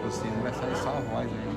O sino vai sair só a voz aí.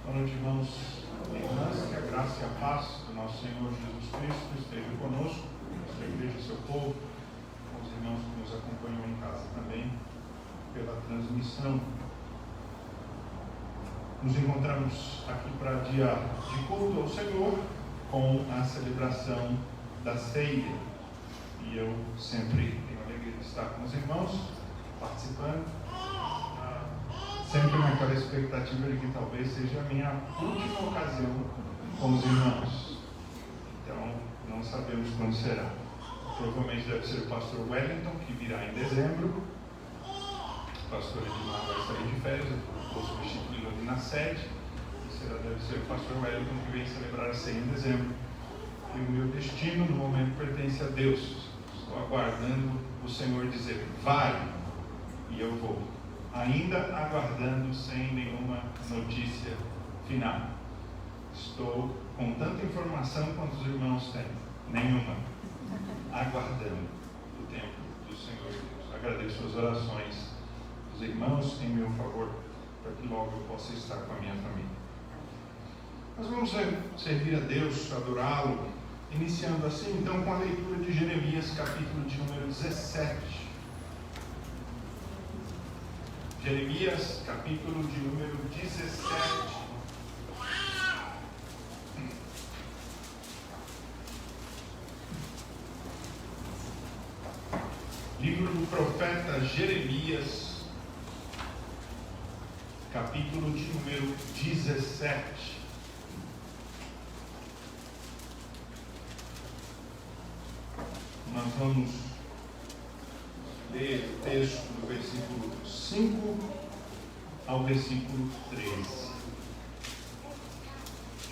Boa noite, irmãos e irmãs, que a graça e a paz do nosso Senhor Jesus Cristo esteja conosco, nossa igreja, seu povo, com os irmãos que nos acompanham em casa também, pela transmissão. Nos encontramos aqui para dia de culto ao Senhor, com a celebração da ceia. E eu sempre tenho a alegria de estar com os irmãos, participando, sempre naquela expectativa de que talvez seja a minha última ocasião com os irmãos. Então, não sabemos quando será. Provavelmente deve ser o pastor Wellington, que virá em dezembro. O pastor Edmar vai sair de férias, eu vou substituí-lo ali na sede. E deve ser o pastor Wellington que vem celebrar a ceia em dezembro. E o meu destino, no momento, pertence a Deus. Estou aguardando o Senhor dizer, vai, e eu vou. Ainda aguardando sem nenhuma notícia final. Estou com tanta informação quanto os irmãos têm. Nenhuma. Aguardando o tempo do Senhor Deus. Agradeço as orações dos irmãos em meu favor, para que logo eu possa estar com a minha família. Nós vamos servir a Deus, adorá-lo, iniciando assim, então, com a leitura de Jeremias, capítulo de número 17. Jeremias, capítulo de número 17. Livro do profeta Jeremias, capítulo de número 17. nós vamos ler o texto do versículo 5 ao versículo 13.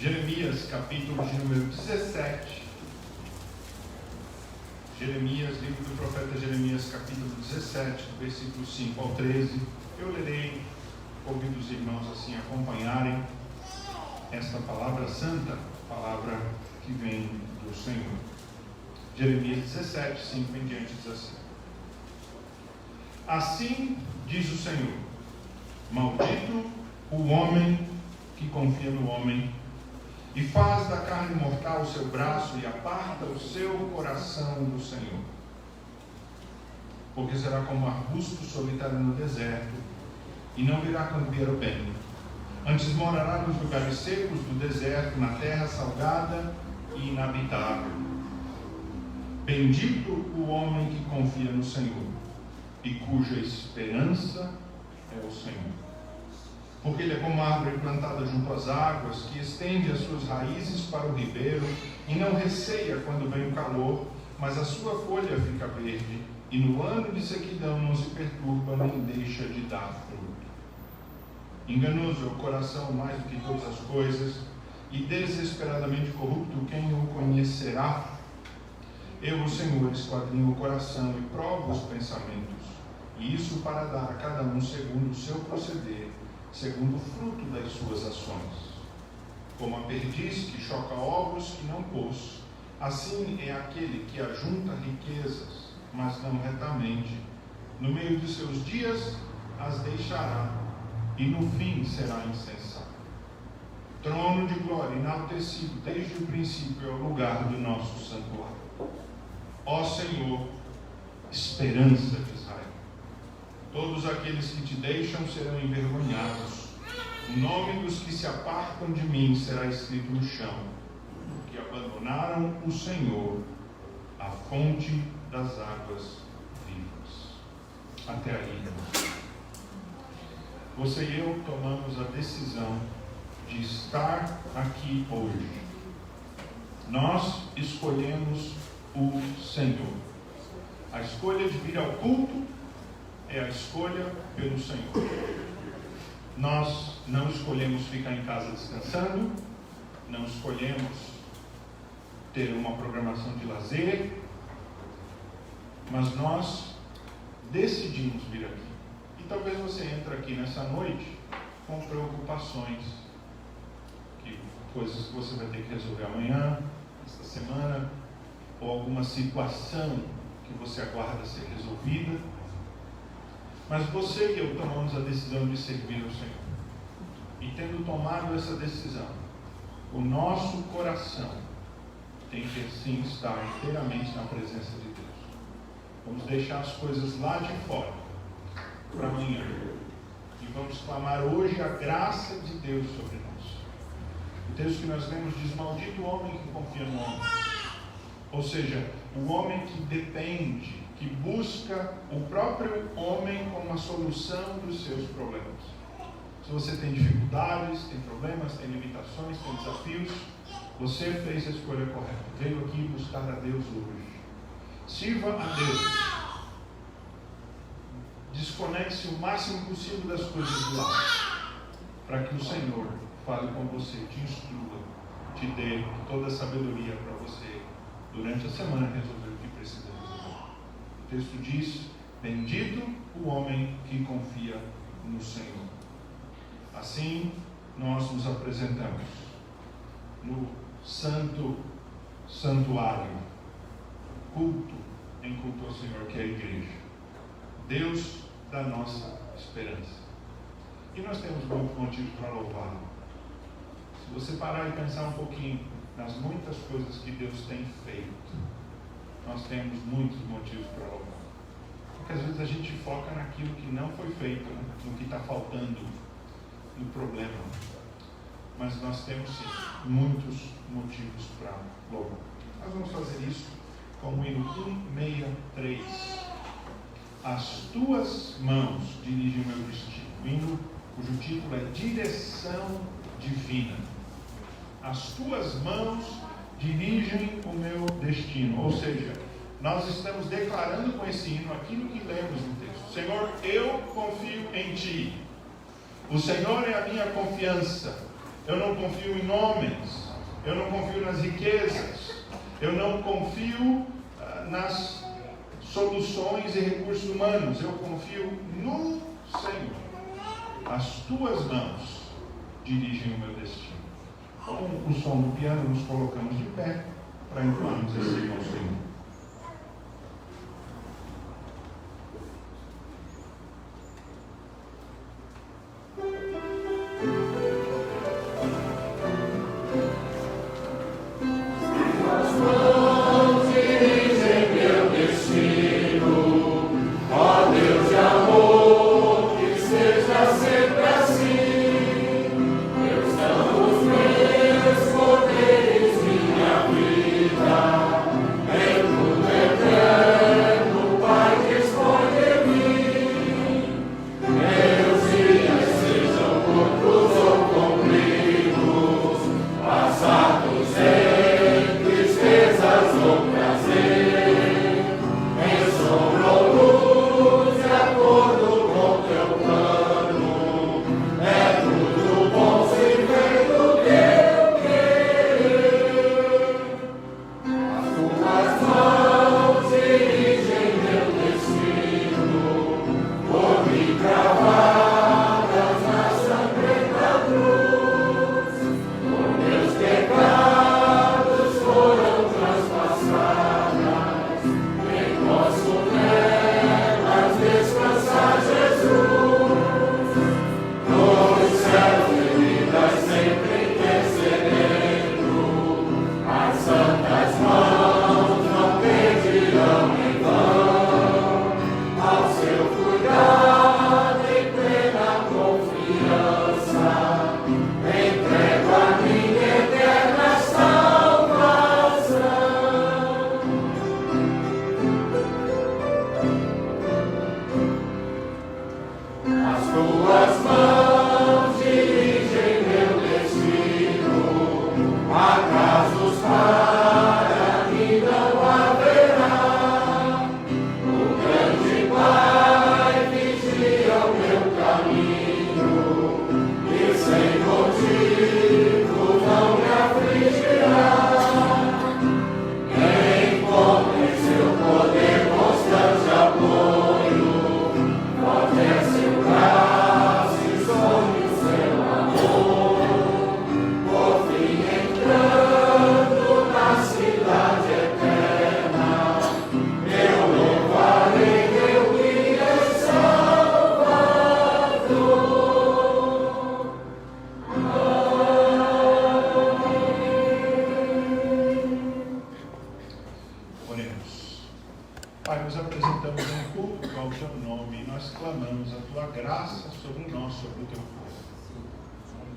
Jeremias, capítulo de número 17. Jeremias, livro do profeta Jeremias, capítulo 17, do versículo 5 ao 13. Eu lerei, convido os irmãos assim a acompanharem esta palavra santa, palavra que vem do Senhor. Jeremias 17, 5 em diante diz assim: Assim diz o Senhor: maldito o homem que confia no homem e faz da carne mortal o seu braço e aparta o seu coração do Senhor. Porque será como arbusto solitário no deserto e não virá quando vier o bem. Antes morará nos lugares secos do deserto, na terra salgada e inabitável. Bendito o homem que confia no Senhor e cuja esperança é o Senhor. Porque ele é como a árvore plantada junto às águas, que estende as suas raízes para o ribeiro e não receia quando vem o calor, mas a sua folha fica verde, e no ano de sequidão não se perturba nem deixa de dar fruto. Enganoso é o coração mais do que todas as coisas, e desesperadamente corrupto, quem o conhecerá? Eu, o Senhor, esquadrinho o coração e provo os pensamentos, e isso para dar a cada um segundo o seu proceder, segundo o fruto das suas ações. Como a perdiz que choca ovos que não pôs, assim é aquele que ajunta riquezas, mas não retamente. No meio de seus dias as deixará, e no fim será insensato. Trono de glória enaltecido desde o princípio é o lugar do nosso santuário. Ó Senhor, esperança de Israel, todos aqueles que te deixam serão envergonhados. O nome dos que se apartam de mim será escrito no chão, que abandonaram o Senhor, a fonte das águas vivas. Até aí. Você e eu tomamos a decisão de estar aqui hoje. Nós escolhemos o Senhor. A escolha de vir ao culto é a escolha pelo Senhor. Nós não escolhemos ficar em casa descansando, não escolhemos ter uma programação de lazer, mas nós decidimos vir aqui. E talvez você entre aqui nessa noite com preocupações, coisas que você vai ter que resolver amanhã, esta semana, ou alguma situação que você aguarda ser resolvida. Mas você e eu tomamos a decisão de servir ao Senhor. E tendo tomado essa decisão, o nosso coração tem que sim estar inteiramente na presença de Deus. Vamos deixar as coisas lá de fora para amanhã. E vamos clamar hoje a graça de Deus sobre nós. O texto que nós lemos diz: maldito o homem que confia no homem. Ou seja, o homem que depende, que busca o próprio homem como a solução dos seus problemas. Se você tem dificuldades, tem problemas, tem limitações, tem desafios, você fez a escolha correta. Veio aqui buscar a Deus hoje. Sirva a Deus. Desconecte-se o máximo possível das coisas do lado, para que o Senhor fale com você, te instrua, te dê toda a sabedoria para você durante a semana resolver o que precisa resolver. O texto diz: bendito o homem que confia no Senhor. Assim nós nos apresentamos no santo santuário, culto em culto ao Senhor, que é a igreja, Deus da nossa esperança. E nós temos muitos motivos para louvá-lo. Se você parar e pensar um pouquinho nas muitas coisas que Deus tem feito, nós temos muitos motivos para louvar. Porque às vezes a gente foca naquilo que não foi feito, né? No que está faltando, no problema. Mas nós temos sim muitos motivos para louvar. Nós vamos fazer isso com o hino 163. As tuas mãos dirigem o meu destino. O hino cujo título é Direção Divina. As tuas mãos dirigem o meu destino. Ou seja, nós estamos declarando com esse hino aquilo que lemos no texto. Senhor, eu confio em Ti. O Senhor é a minha confiança. Eu não confio em homens. Eu não confio nas riquezas. Eu não confio nas soluções e recursos humanos. Eu confio no Senhor. As Tuas mãos dirigem o meu destino. Com o som do piano, nos colocamos de pé para entoarmos esse hino ao Senhor.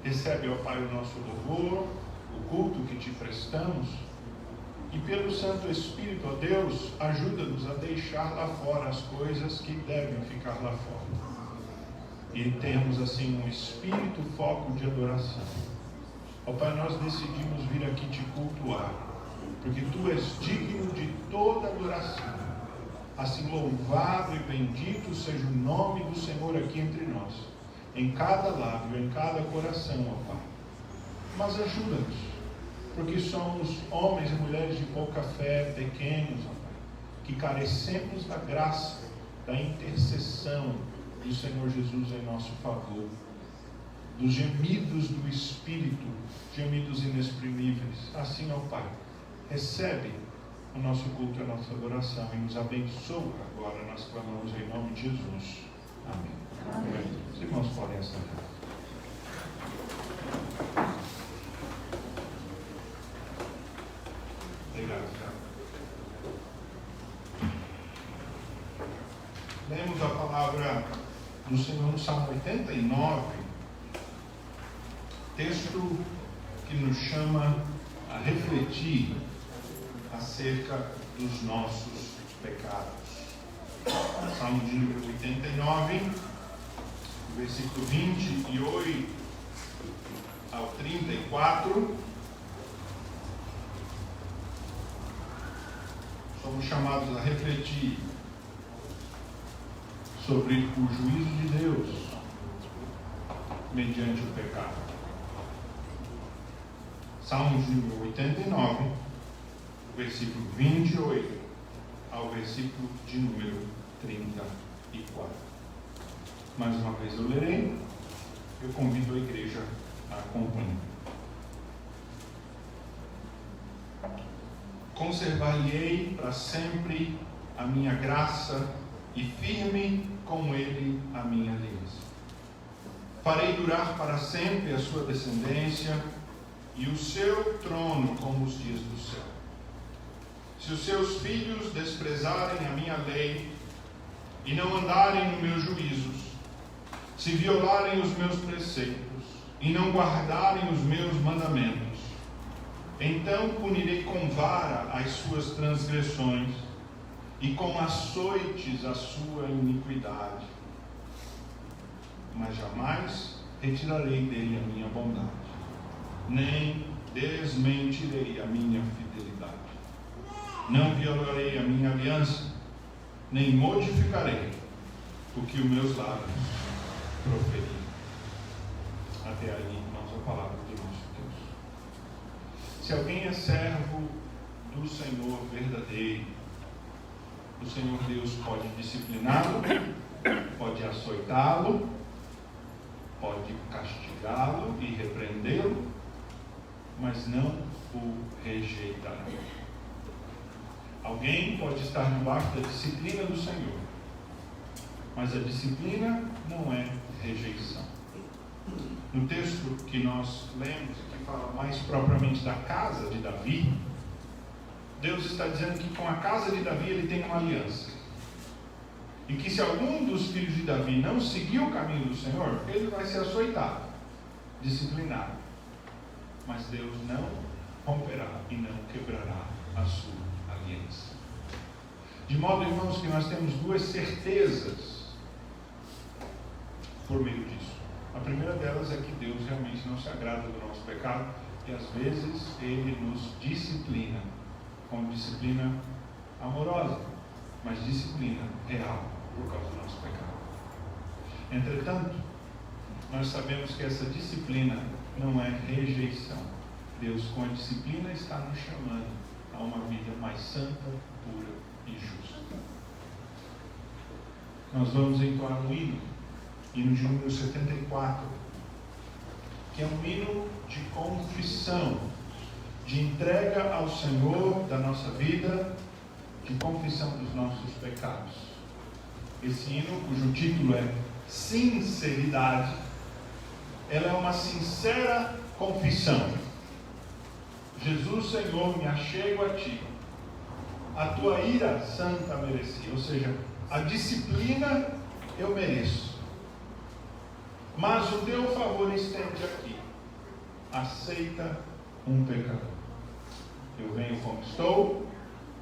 Recebe, ó Pai, o nosso louvor, o culto que Te prestamos, e pelo Santo Espírito, ó Deus, ajuda-nos a deixar lá fora as coisas que devem ficar lá fora. E temos assim um espírito foco de adoração. Ó Pai, nós decidimos vir aqui Te cultuar, porque Tu és digno de toda adoração. Assim louvado e bendito seja o nome do Senhor aqui entre nós, em cada lábio, em cada coração, ó Pai. Mas ajuda-nos, porque somos homens e mulheres de pouca fé, pequenos, ó Pai, que carecemos da graça, da intercessão do Senhor Jesus em nosso favor, dos gemidos do Espírito, gemidos inexprimíveis. Assim, ó Pai, recebe o nosso culto e a nossa adoração e nos abençoa agora. Nós clamamos em nome de Jesus. Amém. Amém. Os irmãos podem assentar. Obrigado, cara. Lemos a palavra do Senhor no Salmo 89, texto que nos chama a refletir acerca dos nossos pecados. Salmo de número 89, versículo 28 ao 34. somos chamados a refletir sobre o juízo de Deus mediante o pecado. Salmos número 89, versículo 28 ao versículo de número 34. Mais uma vez eu lerei, eu convido a igreja a acompanhar. Conservar-lhe-ei para sempre a minha graça e firme com ele a minha aliança. Farei durar para sempre a sua descendência e o seu trono como os dias do céu. Se os seus filhos desprezarem a minha lei e não andarem nos meus juízos, se violarem os meus preceitos e não guardarem os meus mandamentos, então punirei com vara as suas transgressões e com açoites a sua iniquidade. Mas jamais retirarei dele a minha bondade, nem desmentirei a minha fidelidade. Não violarei a minha aliança, nem modificarei o que os meus lábios proferiram. Até aí, irmãos, a palavra do nosso Deus. Se alguém é servo do Senhor verdadeiro, o Senhor Deus pode discipliná-lo, pode açoitá-lo, pode castigá-lo e repreendê-lo, mas não o rejeitará. Alguém pode estar debaixo da disciplina do Senhor, mas a disciplina não é rejeição. No texto que nós lemos, que fala mais propriamente da casa de Davi, Deus está dizendo que com a casa de Davi ele tem uma aliança. E que se algum dos filhos de Davi não seguir o caminho do Senhor, ele vai ser açoitado, disciplinado. Mas Deus não romperá e não quebrará a sua aliança. De modo, irmãos, que nós temos duas certezas por meio disso. A primeira delas é que Deus realmente não se agrada do nosso pecado e às vezes Ele nos disciplina, com disciplina amorosa, mas disciplina real por causa do nosso pecado. Entretanto, nós sabemos que essa disciplina não é rejeição. Deus, com a disciplina, está nos chamando a uma vida mais santa, pura e justa. Nós vamos entoar um hino de número 74, que é um hino de confissão, de entrega ao Senhor da nossa vida, de confissão dos nossos pecados. Esse hino, cujo título é Sinceridade, ela é uma sincera confissão. Jesus, Senhor, me achego a Ti. A Tua ira santa mereci, ou seja, a disciplina eu mereço. Mas o Teu favor estende aqui. Aceita um pecador. Eu venho como estou,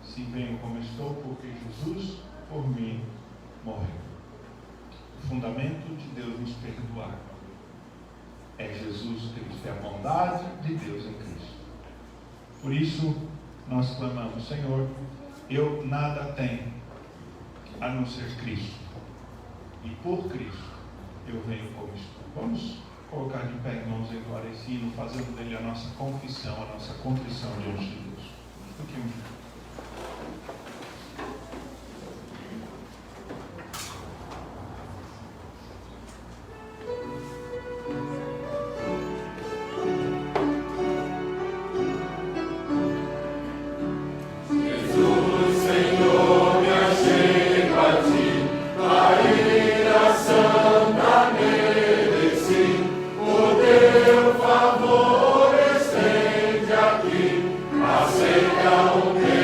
sim, venho como estou, porque Jesus por mim morreu. O fundamento de Deus nos perdoar é Jesus Cristo, é a bondade de Deus em Cristo. Por isso nós clamamos: Senhor, eu nada tenho a não ser Cristo, e por Cristo eu venho como estou. Vamos colocar de pé, irmãos, entoar esse hino, fazendo dele a nossa confissão, a nossa contrição diante de Deus. Fiquemos juntos. Favor estende aqui, aceita o meu.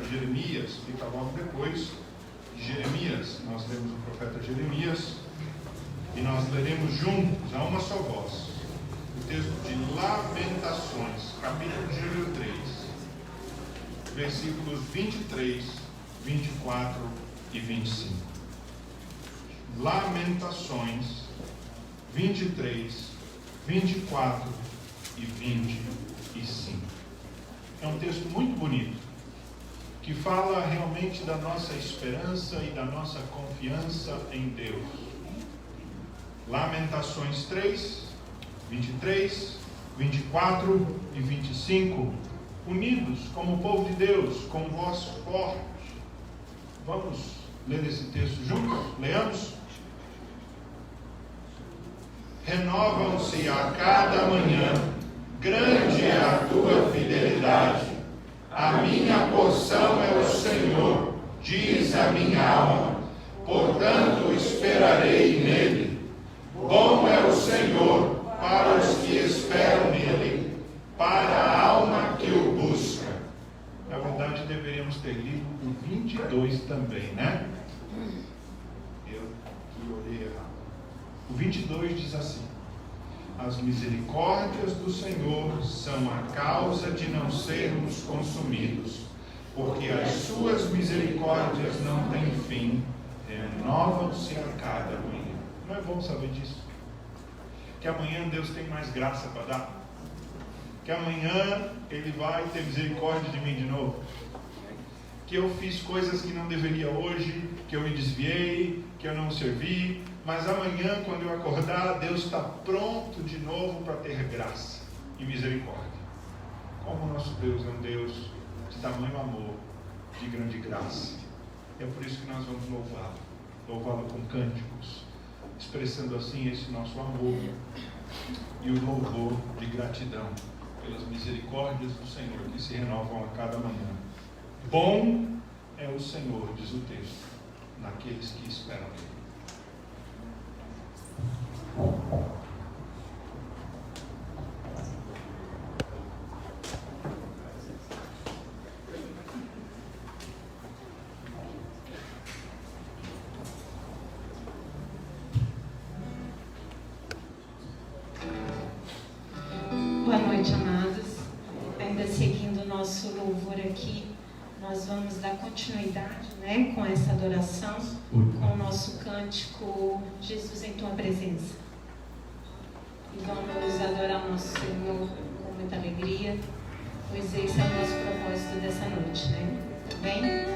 Jeremias, fica logo depois de Jeremias. Nós lemos o profeta Jeremias e nós leremos juntos, a uma só voz, o texto de Lamentações, capítulo de número 3, versículos 23, 24 e 25. Lamentações 23, 24 e 25. É um texto muito bonito, que fala realmente da nossa esperança e da nossa confiança em Deus. Lamentações 3, 23, 24 e 25, unidos como povo de Deus, com voz forte. Vamos ler esse texto juntos? Leamos? Renovam-se a cada manhã, grande é a tua fidelidade. A minha porção é o Senhor, diz a minha alma, portanto esperarei nele. Bom é o Senhor para os que esperam nele, para a alma que o busca. Na verdade, deveríamos ter lido o 22 também, né? Eu olhei errado. O 22 diz assim: as misericórdias do Senhor são a causa de não sermos consumidos, porque as suas misericórdias não têm fim, renovam-se a cada manhã. Não é bom saber disso? Que amanhã Deus tem mais graça para dar? Que amanhã Ele vai ter misericórdia de mim de novo? Que eu fiz coisas que não deveria hoje, que eu me desviei, que eu não servi, mas amanhã, quando eu acordar, Deus está pronto de novo para ter graça e misericórdia. Como o nosso Deus é um Deus de tamanho amor, de grande graça. É por isso que nós vamos louvá-lo com cânticos, expressando assim esse nosso amor e o louvor de gratidão pelas misericórdias do Senhor que se renovam a cada manhã. Bom é o Senhor, diz o texto, naqueles que esperam nele. Boa noite, amados. Ainda seguindo o nosso louvor aqui, nós vamos dar continuidade, com essa adoração, com o nosso cântico Jesus em Tua Presença. E vamos adorar o nosso Senhor com muita alegria, pois esse é o nosso propósito dessa noite, Tá bem?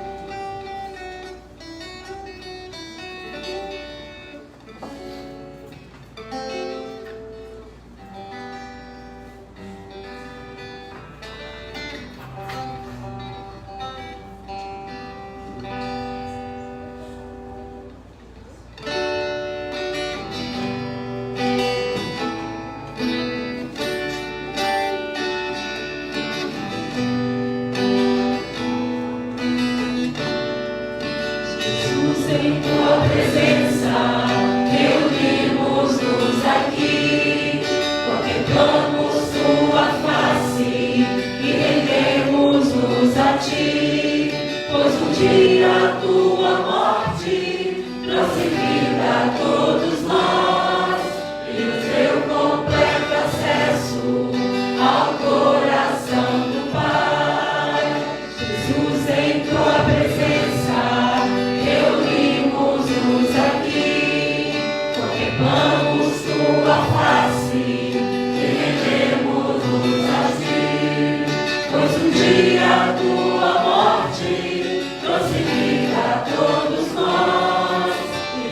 Tua morte trouxe vida a todos nós, e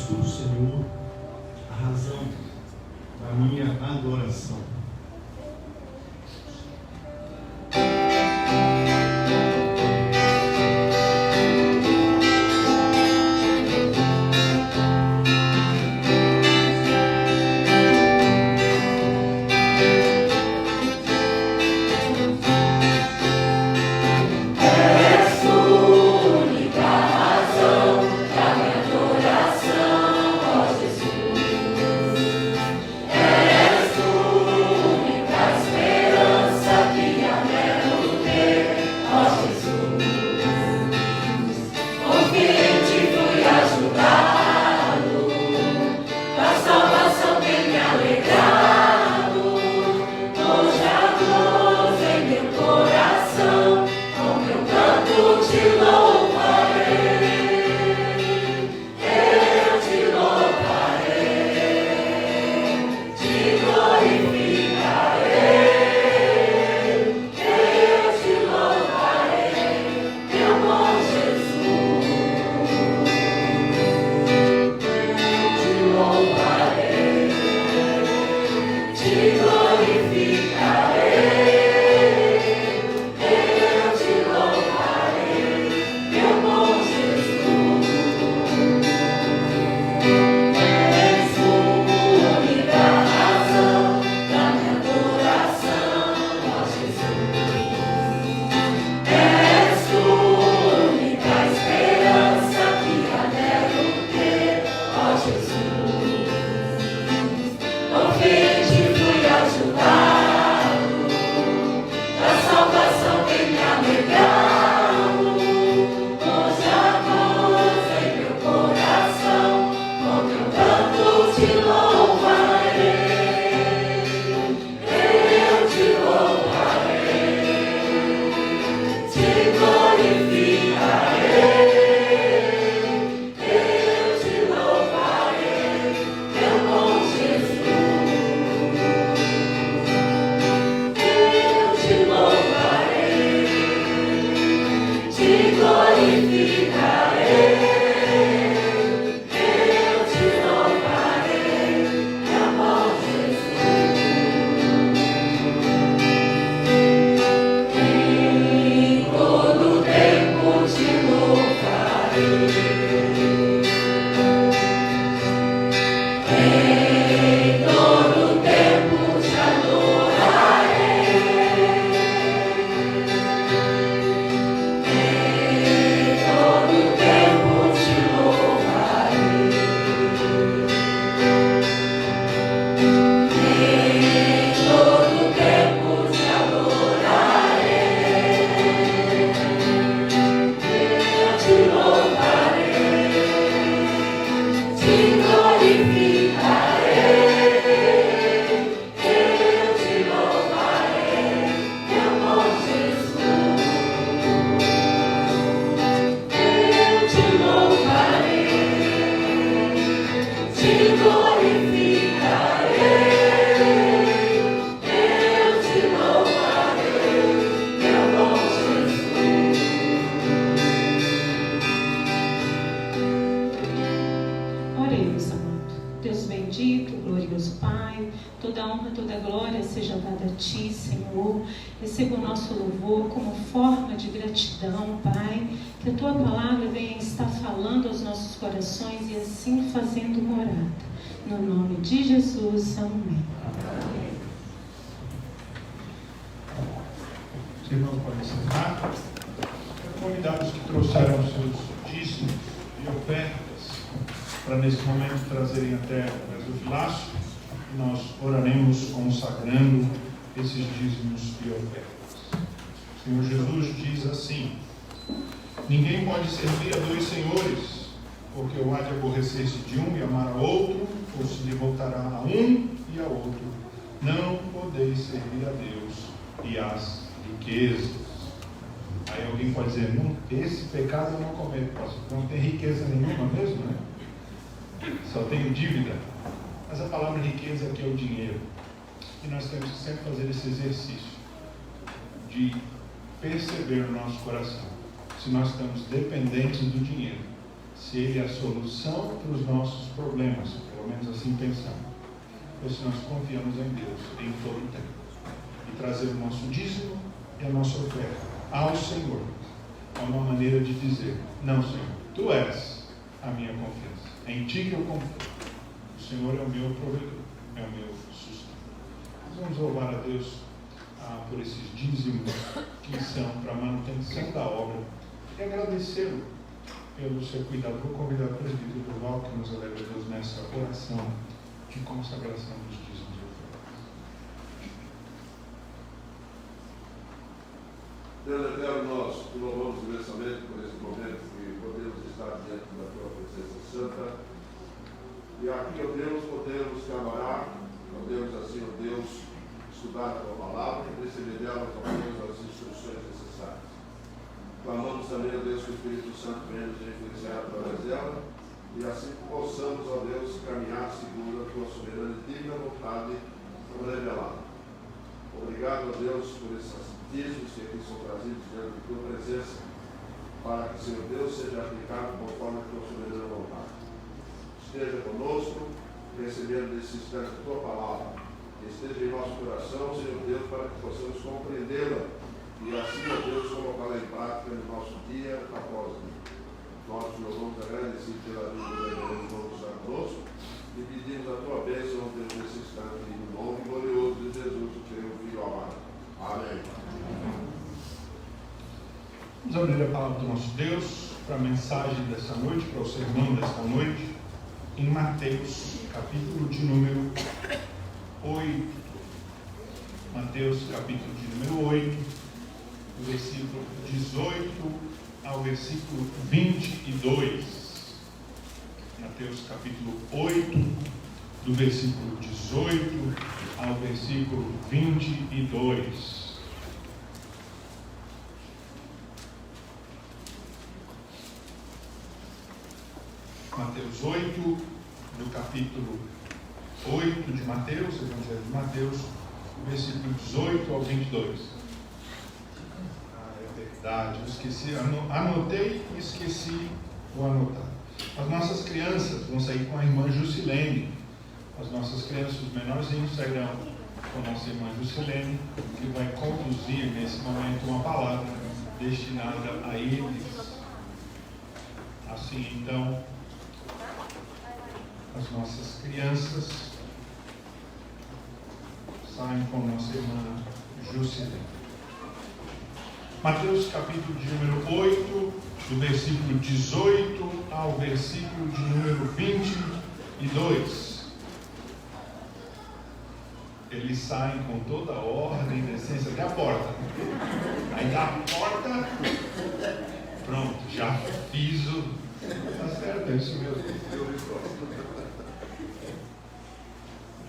conheço o Senhor, a razão da minha adoração. Receba o nosso louvor como forma de gratidão, Pai, que a Tua palavra venha estar falando aos nossos corações e assim fazendo morada. No nome de Jesus, amém. Os irmãos podem sentar. Quero convidar os que trouxeram seus dízimos e ofertas para nesse momento trazerem até o gasofilaço e nós oraremos consagrando esses dízimos e ofertas. O Senhor Jesus diz assim: ninguém pode servir a dois senhores, porque ou há de aborrecer-se de um e amar a outro, ou se devotará a um e a outro. Não podeis servir a Deus e às riquezas. Aí alguém pode dizer: não, esse pecado eu não cometo, pastor. Não tem riqueza nenhuma mesmo, né? Só tenho dívida. Mas a palavra riqueza aqui é o dinheiro. E nós temos que sempre fazer esse exercício de perceber no nosso coração se nós estamos dependentes do dinheiro, se Ele é a solução para os nossos problemas, pelo menos assim pensamos, ou se nós confiamos em Deus em todo o tempo e trazer o nosso dízimo e a nossa oferta ao Senhor. É uma maneira de dizer: não, Senhor, Tu és a minha confiança, em Ti que eu confio. O Senhor é o meu provedor, é o meu sustento. Nós vamos louvar a Deus por esses dízimos que são para a manutenção da obra e agradecê-lo pelo seu cuidado. Vou convidar o presbítero Durval que nos eleva a Deus nessa oração de consagração dos dízimos e ofertas. Deus eterno, nós te louvamos imensamente por esse momento que podemos estar diante da tua presença santa. E aqui, ó Deus, podemos te adorar, podemos assim, ó Deus, estudar a tua palavra e receber dela, ó Deus, as instruções necessárias. Clamamos também, ó Deus, que o Espírito Santo venha nos influenciar através dela e assim possamos, ó Deus, caminhar segundo a tua soberana e divina vontade revelada. Obrigado, ó Deus, por esses dízimos que aqui são trazidos diante da tua presença, para que, Senhor Deus, seja aplicado conforme a tua soberana vontade. Esteja conosco, recebendo nesse instante a tua palavra, que esteja em nosso coração, Senhor Deus, para que possamos compreendê-la e assim, ó Deus, colocá-la em prática no nosso dia após dia. Nós te louvamos agradecidos pela vida do Evangelho novo estar conosco e pedimos a tua bênção, ó Deus, nesse instante, no nome glorioso de Jesus, o teu Filho amado. Amém. Vamos abrir a palavra do nosso Deus para a mensagem dessa noite, para o sermão desta noite, em Mateus, capítulo de número 8. Mateus, capítulo de número 8, do versículo 18 ao versículo 22. Mateus, capítulo 8, do versículo 18 ao versículo 22. Mateus 8, do capítulo 8 de Mateus, Evangelho de Mateus, versículo 18 ao 22. É verdade, eu esqueci, anotei e esqueci o anotar. As nossas crianças vão sair com a irmã Jusilene. As nossas crianças, os menorzinhos, sairão com a nossa irmã Jusilene, que vai conduzir nesse momento uma palavra destinada a eles. Assim, então, as nossas crianças saem com nossa irmã Jusilene. Mateus capítulo de número 8, do versículo 18 ao versículo de número 22. Eles saem com toda a ordem, decência, até a porta. Aí da porta, pronto, já fiz o... Tá certo, é isso mesmo.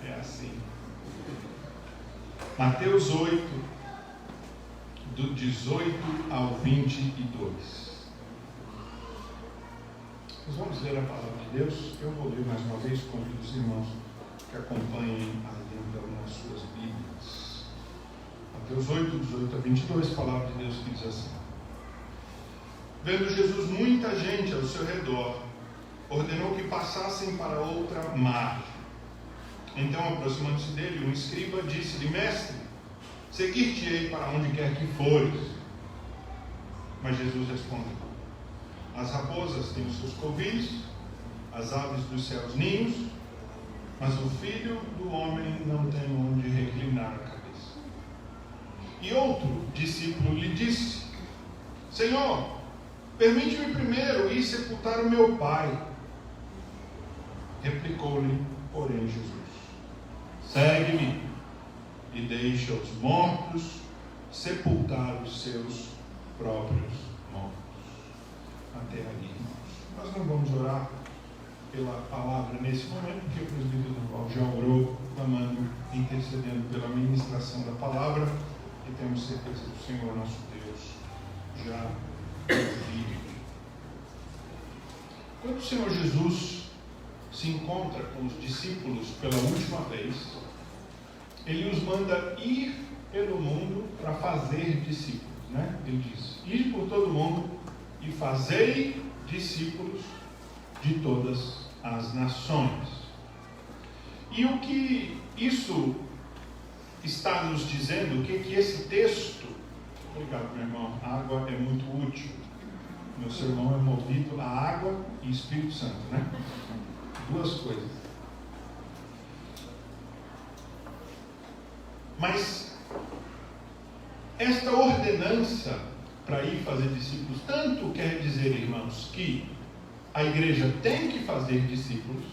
É assim. Mateus 8, do 18 ao 22. Nós vamos ler a palavra de Deus. Eu vou ler mais uma vez, convido os irmãos que acompanhem a leitura nas suas Bíblias. Mateus 8, 18 a 22, a palavra de Deus que diz assim: Vendo Jesus muita gente ao seu redor, ordenou que passassem para outra margem. Então, aproximando-se dele, um escriba disse-lhe: Mestre, seguir-te-ei para onde quer que fores. Mas Jesus respondeu: As raposas têm os seus covis, as aves dos céus ninhos, mas o Filho do Homem não tem onde reclinar a cabeça. E outro discípulo lhe disse: Senhor, permite-me primeiro ir sepultar o meu pai. Replicou-lhe, porém, Jesus: Segue-me e deixa os mortos sepultar os seus próprios mortos. Até ali, irmãos. Nós não vamos orar pela palavra nesse momento, porque o presbítero Durval já orou, clamando, intercedendo pela ministração da palavra, e temos certeza que o Senhor nosso Deus já ouviu. Quando o Senhor Jesus se encontra com os discípulos pela última vez, ele os manda ir pelo mundo para fazer discípulos, né? Ele diz: ir por todo mundo e fazei discípulos de todas as nações. E o que isso está nos dizendo, o que esse texto... Obrigado, meu irmão. A água é muito útil. Meu sermão é movido a água e Espírito Santo, né? Duas coisas. Mas esta ordenança para ir fazer discípulos tanto quer dizer, irmãos, que a igreja tem que fazer discípulos,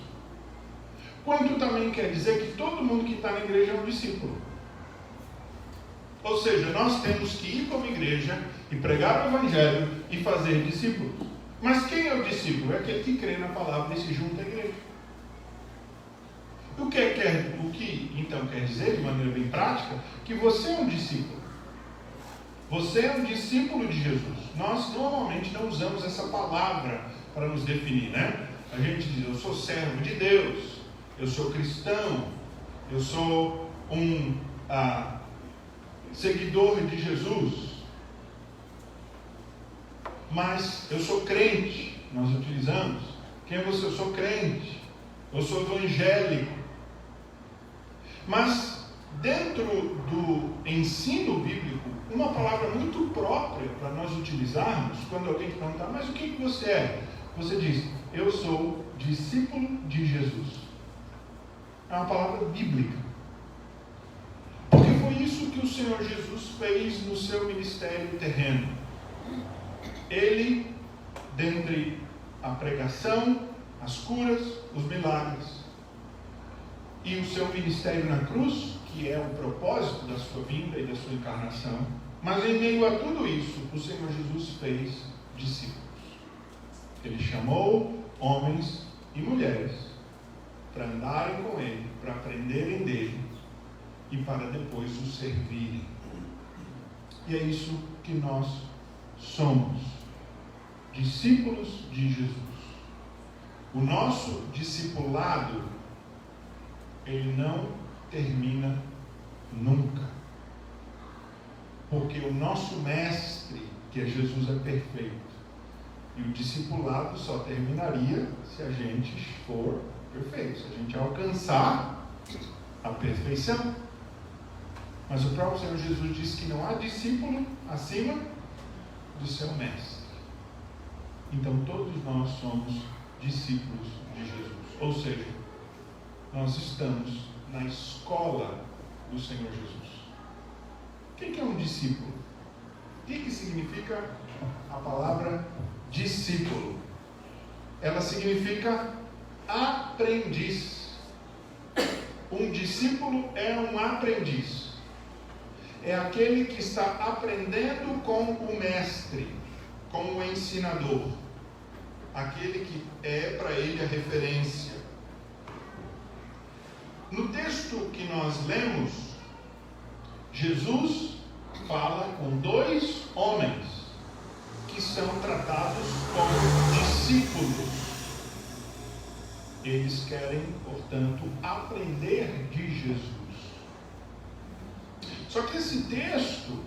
quanto também quer dizer que todo mundo que está na igreja é um discípulo. Ou seja, nós temos que ir como igreja e pregar o evangelho e fazer discípulos. Mas quem é o discípulo? É aquele que crê na palavra e se junta à igreja. O que então quer dizer, de maneira bem prática, que você é um discípulo. Você é um discípulo de Jesus. Nós normalmente não usamos essa palavra para nos definir, né? A gente diz, eu sou servo de Deus, eu sou cristão, eu sou um seguidor de Jesus. Mas eu sou crente, nós utilizamos. Quem é você? Eu sou crente, eu sou evangélico. Mas dentro do ensino bíblico, uma palavra muito própria para nós utilizarmos, quando alguém te perguntar, mas o que você é? Você diz, eu sou discípulo de Jesus. É uma palavra bíblica. Porque foi isso que o Senhor Jesus fez no seu ministério terreno. Ele, dentre a pregação, as curas, os milagres, e o seu ministério na cruz, que é o propósito da sua vinda e da sua encarnação, mas em meio a tudo isso, o Senhor Jesus fez discípulos. Ele chamou homens e mulheres para andarem com Ele, para aprenderem dele e para depois o servirem. E é isso que nós somos, discípulos de Jesus. O nosso discipulado, ele não termina nunca. Porque o nosso mestre, que é Jesus, é perfeito. E o discipulado só terminaria se a gente for perfeito, se a gente alcançar a perfeição. Mas o próprio Senhor Jesus disse que não há discípulo acima do seu mestre. Então todos nós somos discípulos de Jesus. Ou seja, nós estamos na escola do Senhor Jesus. O que é um discípulo? O que significa a palavra discípulo? Ela significa aprendiz. Um discípulo é um aprendiz. É aquele que está aprendendo com o mestre, com o ensinador. Aquele que é para ele a referência. No texto que nós lemos, Jesus fala com dois homens que são tratados como discípulos. Eles querem, portanto, aprender de Jesus. Só que esse texto,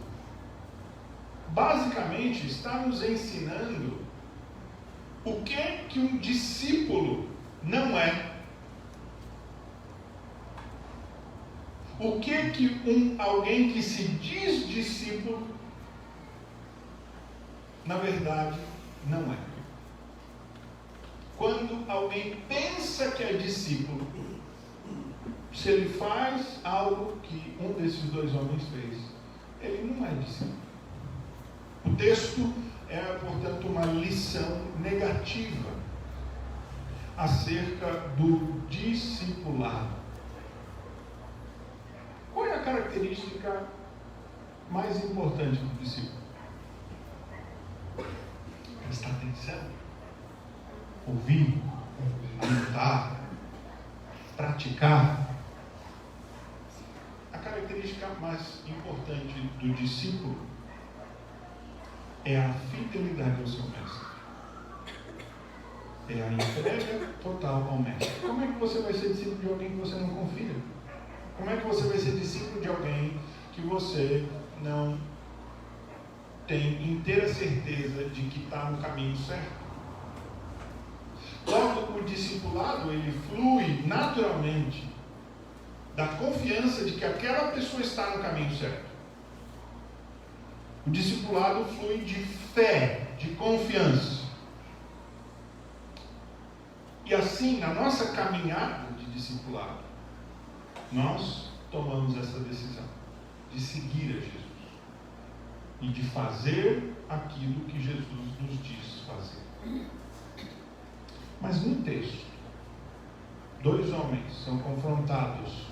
basicamente, está nos ensinando o que um discípulo não é. O que alguém que se diz discípulo, na verdade, não é. Quando alguém pensa que é discípulo, se ele faz algo que um desses dois homens fez, ele não é discípulo. O texto é, portanto, uma lição negativa acerca do discipulado. Qual é a característica mais importante do discípulo? Prestar atenção, ouvir, anotar, praticar. A característica mais importante do discípulo é a fidelidade ao seu mestre. É a entrega total ao mestre. Como é que você vai ser discípulo de alguém que você não confia? Como é que você vai ser discípulo de alguém que você não tem inteira certeza de que está no caminho certo? Logo, discipulado, ele flui naturalmente da confiança de que aquela pessoa está no caminho certo. O discipulado flui de fé, de confiança. E assim, na nossa caminhada de discipulado, nós tomamos essa decisão de seguir a Jesus e de fazer aquilo que Jesus nos diz fazer. Mas no texto, 2 homens são confrontados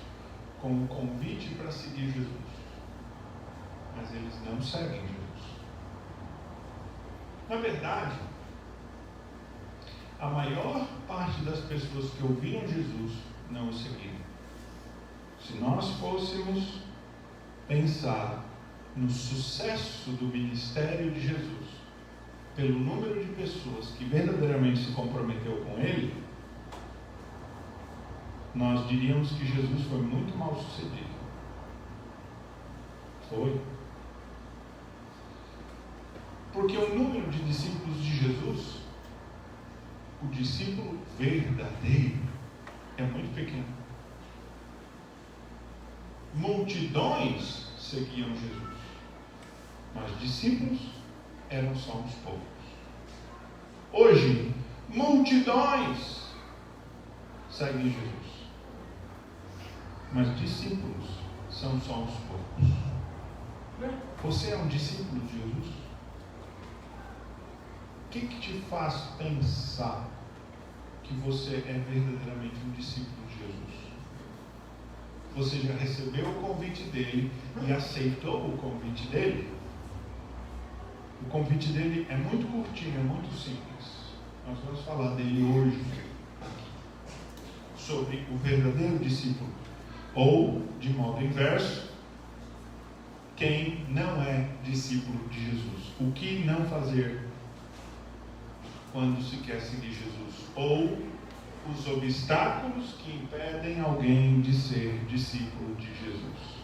com o convite para seguir Jesus, mas eles não seguem Jesus. Na verdade, a maior parte das pessoas que ouviram Jesus não o seguiram. Se nós fôssemos pensar no sucesso do ministério de Jesus, pelo número de pessoas que verdadeiramente se comprometeu com ele, nós diríamos que Jesus foi muito mal sucedido. Foi. Porque o número de discípulos de Jesus, o discípulo verdadeiro, é muito pequeno. Multidões seguiam Jesus, mas discípulos eram só uns poucos. Hoje, multidões seguem Jesus, mas discípulos são só uns poucos. Você é um discípulo de Jesus? O que te faz pensar que você é verdadeiramente um discípulo de Jesus? Você já recebeu o convite dele e aceitou o convite dele? O convite dele é muito curtinho, é muito simples. Nós vamos falar dele hoje, sobre o verdadeiro discípulo. Ou, de modo inverso, quem não é discípulo de Jesus. O que não fazer quando se quer seguir Jesus? Ou os obstáculos que impedem alguém de ser discípulo de Jesus.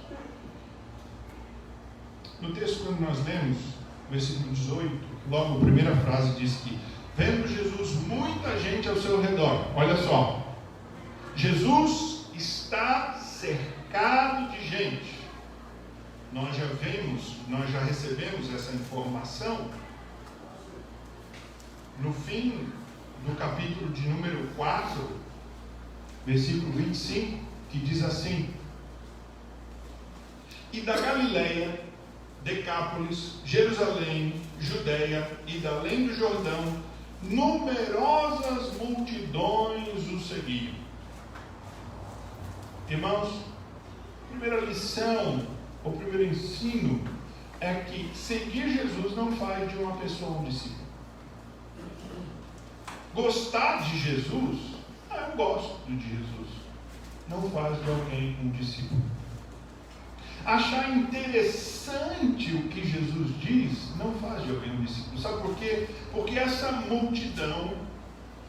No texto, quando nós lemos, versículo 18, logo a primeira frase diz que, vendo Jesus muita gente ao seu redor, olha só, Jesus está cercado de gente. Nós já recebemos essa informação no fim do capítulo de número 4, versículo 25, que diz assim: e da Galileia, Decápolis, Jerusalém, Judeia e da além do Jordão, numerosas multidões o seguiam. Irmãos, a primeira lição, o primeiro ensino é que seguir Jesus não faz de uma pessoa um discípulo. Gostar de Jesus, eu gosto de Jesus, não faz de alguém um discípulo. Achar interessante o que Jesus diz, não faz de alguém um discípulo. Sabe por quê? Porque essa multidão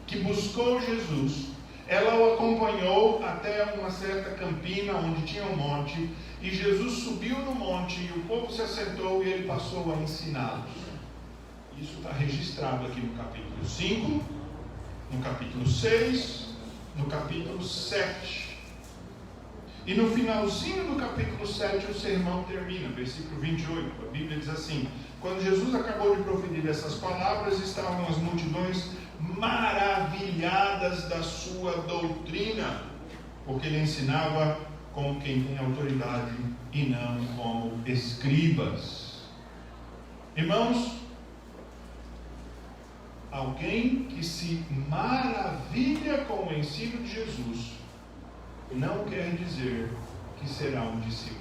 que buscou Jesus, ela o acompanhou até uma certa campina, onde tinha um monte, e Jesus subiu no monte, e o povo se assentou, e ele passou a ensiná-los. Isso está registrado aqui no capítulo 5, no capítulo 6, no capítulo 7. E no finalzinho do capítulo 7, o sermão termina, versículo 28. A Bíblia diz assim: quando Jesus acabou de proferir essas palavras, estavam as multidões maravilhadas da sua doutrina, porque ele ensinava como quem tem autoridade e não como escribas. Irmãos, alguém que se maravilha com o ensino de Jesus não quer dizer que será um discípulo.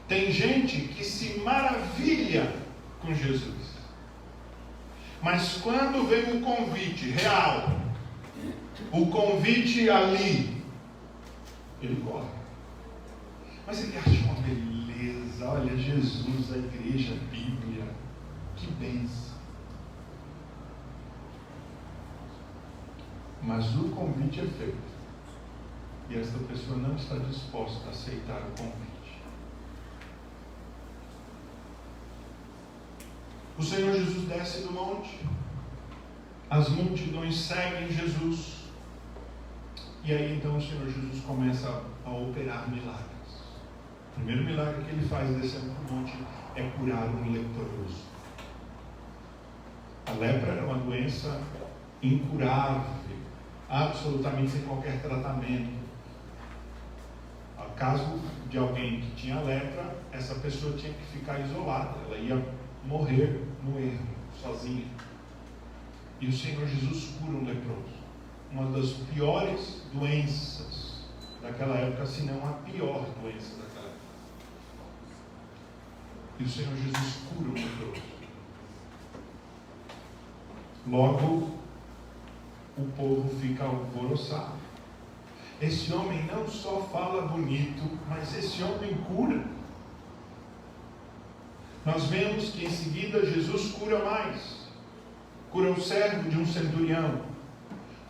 Tem gente que se maravilha com Jesus, mas quando vem o convite real, o convite ali, ele corre. Mas ele acha uma beleza, olha, Jesus, a igreja, a Bíblia, que bênção. Mas o convite é feito, e esta pessoa não está disposta a aceitar o convite. O Senhor Jesus desce do monte, As multidões seguem Jesus. E aí então o Senhor Jesus começa a operar milagres. O primeiro milagre que ele faz descendo do monte é curar um leproso. A lepra era uma doença incurável, absolutamente sem qualquer tratamento. No caso de alguém que tinha lepra, essa pessoa tinha que ficar isolada, ela ia morrer no ermo, sozinha. E o Senhor Jesus cura um leproso. Uma das piores doenças daquela época, se não a pior doença daquela época. E o Senhor Jesus cura um leproso. Logo, o povo fica alvoroçado. Esse homem não só fala bonito, mas esse homem cura. Nós vemos que em seguida Jesus cura mais. Cura o servo de um centurião.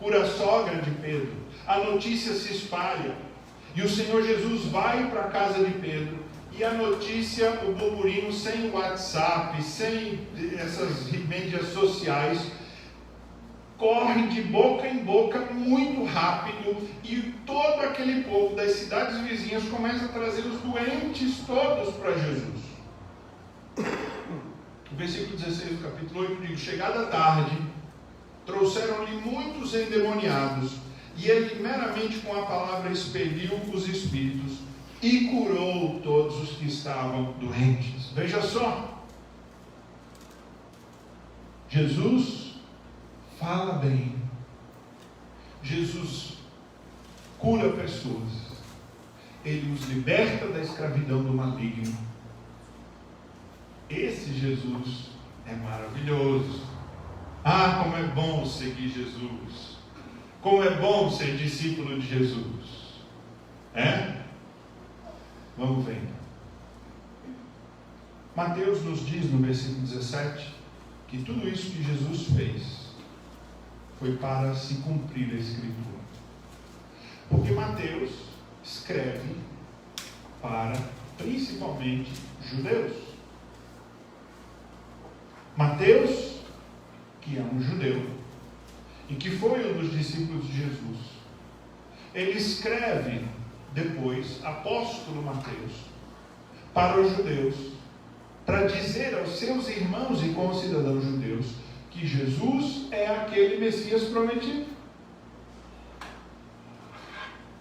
Cura a sogra de Pedro. A notícia se espalha. E o Senhor Jesus vai para a casa de Pedro. E a notícia, o burburinho, sem WhatsApp, sem essas mídias sociais, corre de boca em boca muito rápido, e todo aquele povo das cidades vizinhas começa a trazer os doentes todos para Jesus. O versículo 16 do capítulo 8 diz: chegada a tarde, trouxeram-lhe muitos endemoniados, e ele meramente com a palavra expeliu os espíritos e curou todos os que estavam doentes. Veja só, Jesus fala bem. Jesus cura pessoas. Ele os liberta da escravidão do maligno. Esse Jesus é maravilhoso. Ah, como é bom seguir Jesus. Como é bom ser discípulo de Jesus. Vamos ver. Mateus nos diz no versículo 17 que tudo isso que Jesus fez foi para se cumprir a Escritura. Porque Mateus escreve para principalmente judeus. Mateus, que é um judeu e que foi um dos discípulos de Jesus, ele escreve depois, apóstolo Mateus, para os judeus, para dizer aos seus irmãos e concidadãos judeus que Jesus é aquele Messias prometido.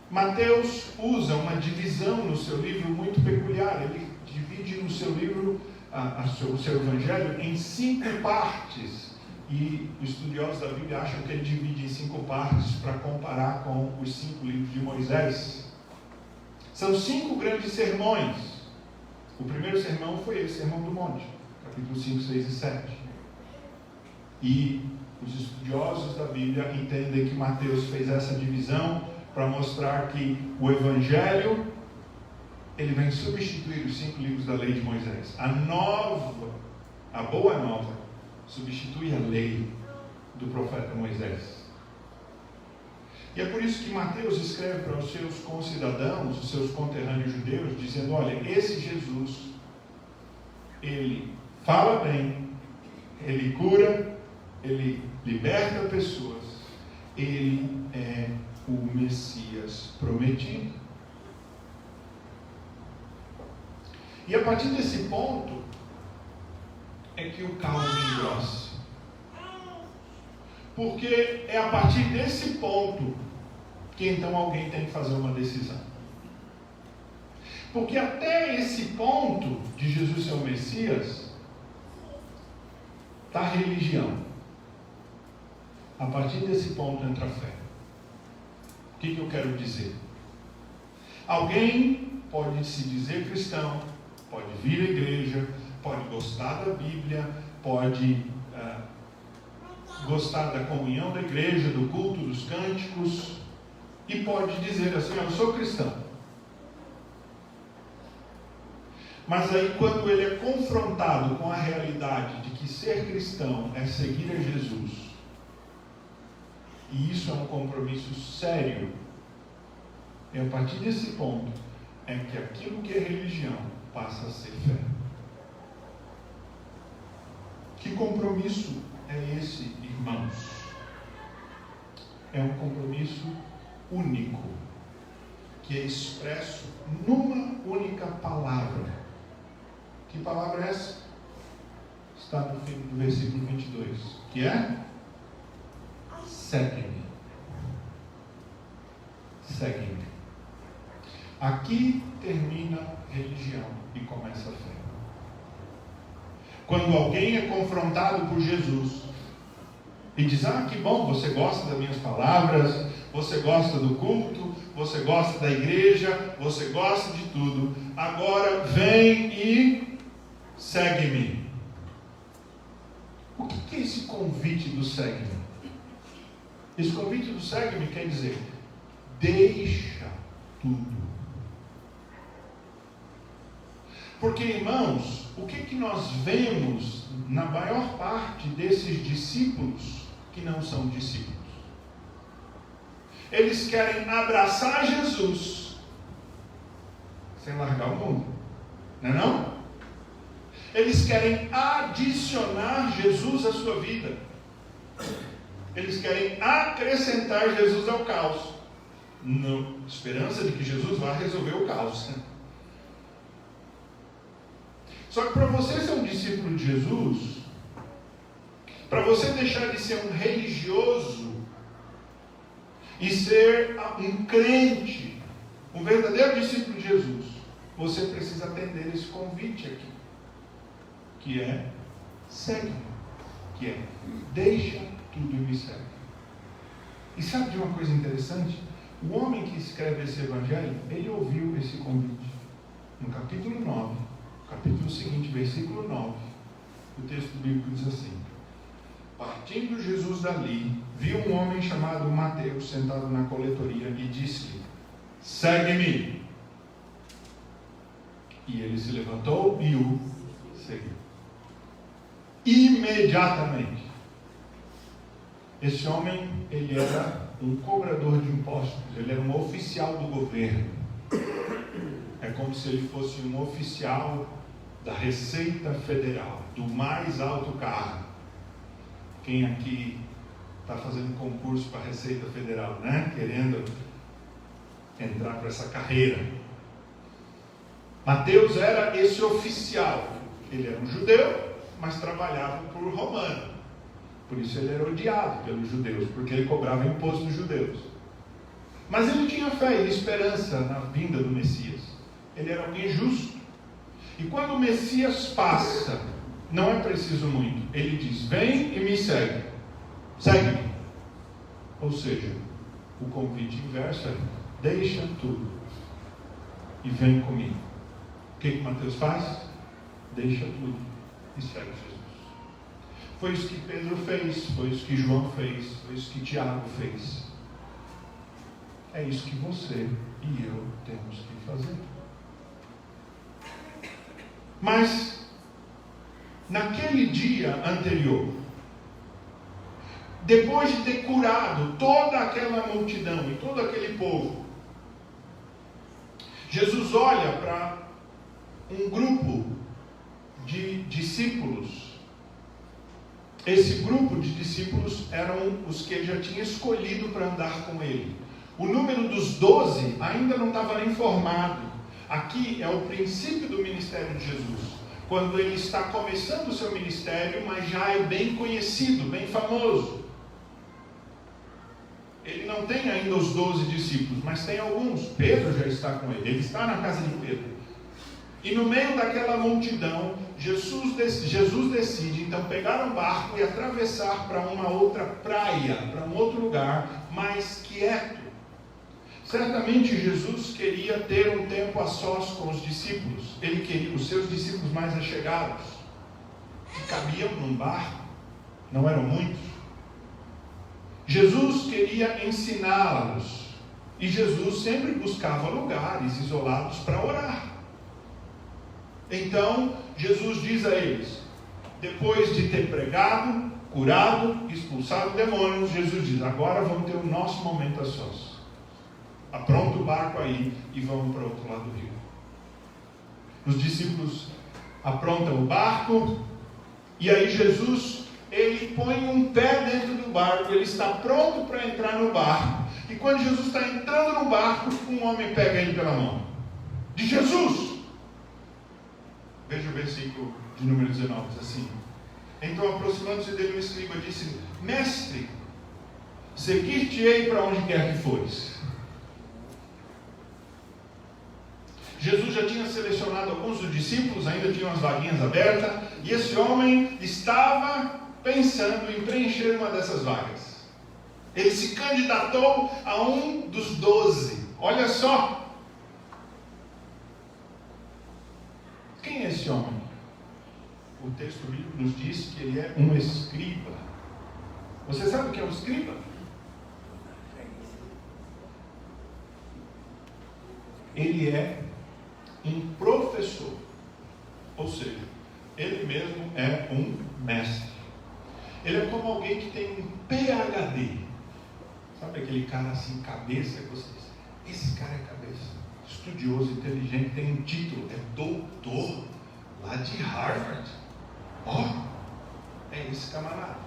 Mateus usa uma divisão no seu livro muito peculiar. Ele divide no seu livro o seu evangelho em 5 partes. E os estudiosos da Bíblia acham que ele divide em 5 partes para comparar com os 5 livros de Moisés. São 5 grandes sermões. O primeiro sermão foi esse, Sermão do Monte, capítulo 5, 6 e 7. E os estudiosos da Bíblia entendem que Mateus fez essa divisão para mostrar que o Evangelho, ele vem substituir os 5 livros da lei de Moisés. A boa nova, substitui a lei do profeta Moisés. E é por isso que Mateus escreve para os seus concidadãos, os seus conterrâneos judeus, dizendo: olha, esse Jesus, ele fala bem, ele cura, ele liberta pessoas, ele é o Messias prometido. E a partir desse ponto é que o caldo engrossa. Porque é a partir desse ponto que então alguém tem que fazer uma decisão. Porque até esse ponto de Jesus ser o Messias, está a religião. A partir desse ponto entra a fé. O que eu quero dizer? Alguém pode se dizer cristão, pode vir à igreja, pode gostar da Bíblia, pode gostar da comunhão da igreja, do culto, dos cânticos, e pode dizer assim: eu sou cristão. Mas aí, quando ele é confrontado com a realidade de que ser cristão é seguir a Jesus, e isso é um compromisso sério, e a partir desse ponto é que aquilo que é religião passa a ser fé. Que compromisso é esse, irmãos? é um compromisso único, que é expresso numa única palavra. Que palavra é essa? Está no fim do versículo 22, que é: segue-me. Segue-me. Aqui termina a religião e começa a fé. Quando alguém é confrontado por Jesus e diz: ah, que bom, você gosta das minhas palavras, você gosta do culto, você gosta da igreja, você gosta de tudo, agora vem e segue-me. O que é esse convite do segue-me? Esse convite do segue-me quer dizer: deixa tudo. Porque, irmãos, o que nós vemos na maior parte desses discípulos que não são discípulos? Eles querem abraçar Jesus sem largar o mundo, não é não? Eles querem adicionar Jesus à sua vida. Eles querem acrescentar Jesus ao caos, na esperança de que Jesus vá resolver o caos. Só que para você ser um discípulo de Jesus, para você deixar de ser um religioso e ser um crente, um verdadeiro discípulo de Jesus, você precisa atender esse convite aqui, que é: segue, que é: deixa tudo e me segue. E sabe de uma coisa interessante? O homem que escreve esse evangelho, ele ouviu esse convite. No capítulo 9, capítulo seguinte, versículo 9, o texto bíblico diz assim: partindo Jesus dali, viu um homem chamado Mateus sentado na coletoria e disse-lhe: segue-me. E ele se levantou e o seguiu. Imediatamente. Esse homem, ele era um cobrador de impostos, ele era um oficial do governo. É como se ele fosse um oficial da Receita Federal, do mais alto cargo. Quem aqui está fazendo concurso para a Receita Federal, né? Querendo entrar para essa carreira. Mateus era esse oficial. Ele era um judeu, mas trabalhava por romano. Por isso ele era odiado pelos judeus, porque ele cobrava imposto dos judeus. Mas ele tinha fé e esperança na vinda do Messias. Ele era alguém justo. E quando o Messias passa, não é preciso muito. Ele diz: vem e me segue. Segue-me. Ou seja, o convite inverso é: deixa tudo e vem comigo. O que Mateus faz? Deixa tudo e segue Jesus. Foi isso que Pedro fez, foi isso que João fez, foi isso que Tiago fez. É isso que você e eu temos que fazer. Mas, naquele dia anterior, depois de ter curado toda aquela multidão e todo aquele povo, Jesus olha para um grupo de discípulos. Esse grupo de discípulos eram os que ele já tinha escolhido para andar com ele. O número dos 12 ainda não estava nem formado. Aqui é o princípio do ministério de Jesus, quando ele está começando o seu ministério, mas já é bem conhecido, bem famoso. Ele não tem ainda os 12 discípulos, mas tem alguns. Pedro já está com ele está na casa de Pedro. E no meio daquela multidão, Jesus decide então pegar um barco e atravessar para uma outra praia, para um outro lugar mais quieto. Certamente Jesus queria ter um tempo a sós com os discípulos. Ele queria os seus discípulos mais achegados, que cabiam num barco, não eram muitos. Jesus queria ensiná-los, e Jesus sempre buscava lugares isolados para orar. Então, Jesus diz a eles, depois de ter pregado, curado, expulsado demônios, Jesus diz: agora vamos ter o nosso momento a sós. Apronta o barco aí e vamos para o outro lado do rio. Os discípulos aprontam o barco, e aí Jesus ele põe um pé dentro do barco, ele está pronto para entrar no barco. E quando Jesus está entrando no barco, um homem pega ele pela mão. De Jesus! Veja o versículo de número 19, diz assim: então, aproximando-se dele, o escriba disse: mestre, seguir-te-ei para onde quer que fores. Jesus já tinha selecionado alguns dos discípulos, ainda tinham as vaguinhas abertas, e esse homem estava pensando em preencher uma dessas vagas. Ele se candidatou a um dos 12. Olha só. Quem é esse homem? O texto bíblico nos diz que ele é um escriba. Você sabe o que é um escriba? Ele é um professor. Ou seja, ele mesmo é um mestre. Ele é como alguém que tem um PhD. Sabe aquele cara assim, cabeça, que você diz, esse cara é cabeça. Estudioso, inteligente, tem um título, é doutor, lá de Harvard. É esse camarada.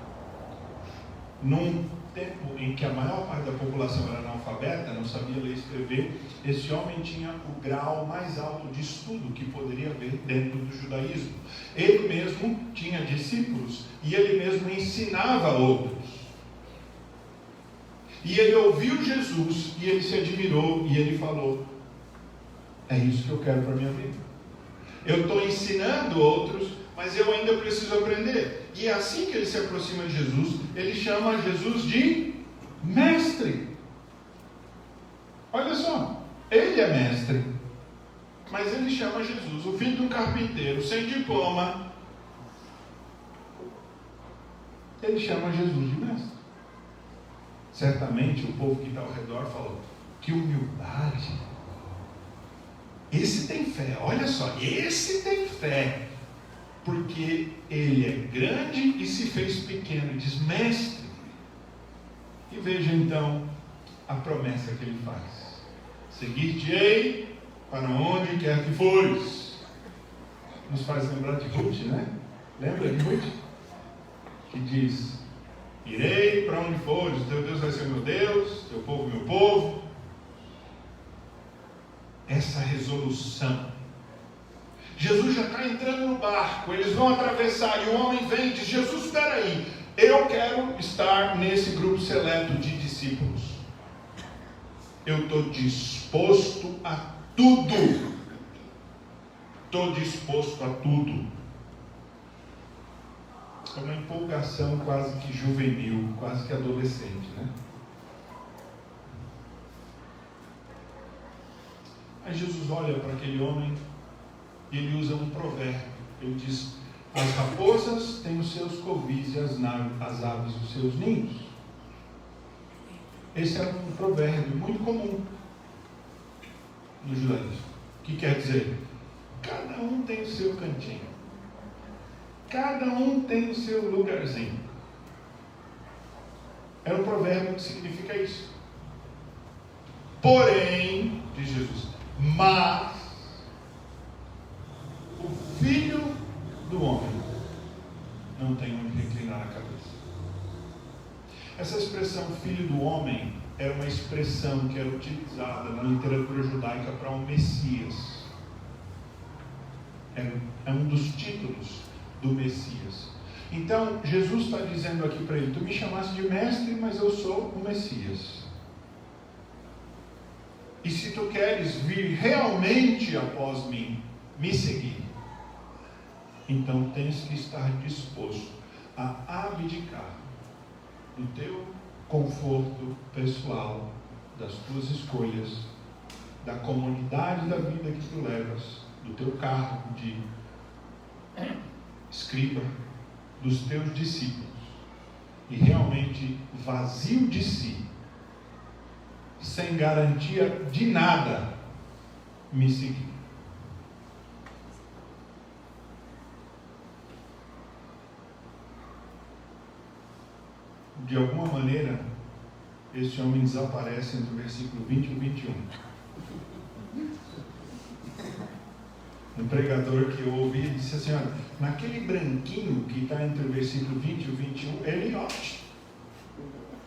Num tempo em que a maior parte da população era analfabeta, não sabia ler e escrever, esse homem tinha o grau mais alto de estudo que poderia haver dentro do judaísmo. Ele mesmo tinha discípulos e ele mesmo ensinava outros. E ele ouviu Jesus e ele se admirou e ele falou: é isso que eu quero para a minha vida. Eu estou ensinando outros, mas eu ainda preciso aprender. E é assim que ele se aproxima de Jesus, ele chama Jesus de mestre. Olha só, ele é mestre, mas ele chama Jesus, o filho de um carpinteiro, sem diploma, ele chama Jesus de mestre. Certamente o povo que está ao redor falou: que humildade, esse tem fé, olha só, esse tem fé. Porque ele é grande e se fez pequeno, diz mestre. E veja então a promessa que ele faz: seguir-te-ei para onde quer que fores. Nos faz lembrar de Ruth, né? Lembra de Ruth? Que diz: irei para onde fores, teu Deus vai ser meu Deus, teu povo meu povo. Essa resolução. Jesus já está entrando no barco, eles vão atravessar, e o homem vem e diz: Jesus, espera aí, eu quero estar nesse grupo seleto de discípulos. Eu estou disposto a tudo. Estou disposto a tudo. É uma empolgação quase que juvenil, quase que adolescente, né? Aí Jesus olha para aquele homem e ele usa um provérbio. Ele diz: as raposas têm os seus covis e as aves os seus ninhos. Esse é um provérbio muito comum no judaísmo. O que quer dizer? Cada um tem o seu cantinho. Cada um tem o seu lugarzinho. É um provérbio que significa isso. Porém, diz Jesus, mas o filho do homem não tem onde reclinar a cabeça. Essa expressão filho do homem era uma expressão que era utilizada na literatura judaica para um Messias. É um dos títulos do Messias. Então Jesus está dizendo aqui para ele: tu me chamaste de mestre, mas eu sou o Messias. E se tu queres vir realmente após mim, me seguir, então tens que estar disposto a abdicar do teu conforto pessoal, das tuas escolhas, da comunidade da vida que tu levas, do teu cargo de escriba, dos teus discípulos, e realmente vazio de si, sem garantia de nada, me seguir. De alguma maneira, esse homem desaparece entre o versículo 20 e o 21. Um pregador que eu ouvi disse assim, olha, naquele branquinho que está entre o versículo 20 e o 21, ele, ó,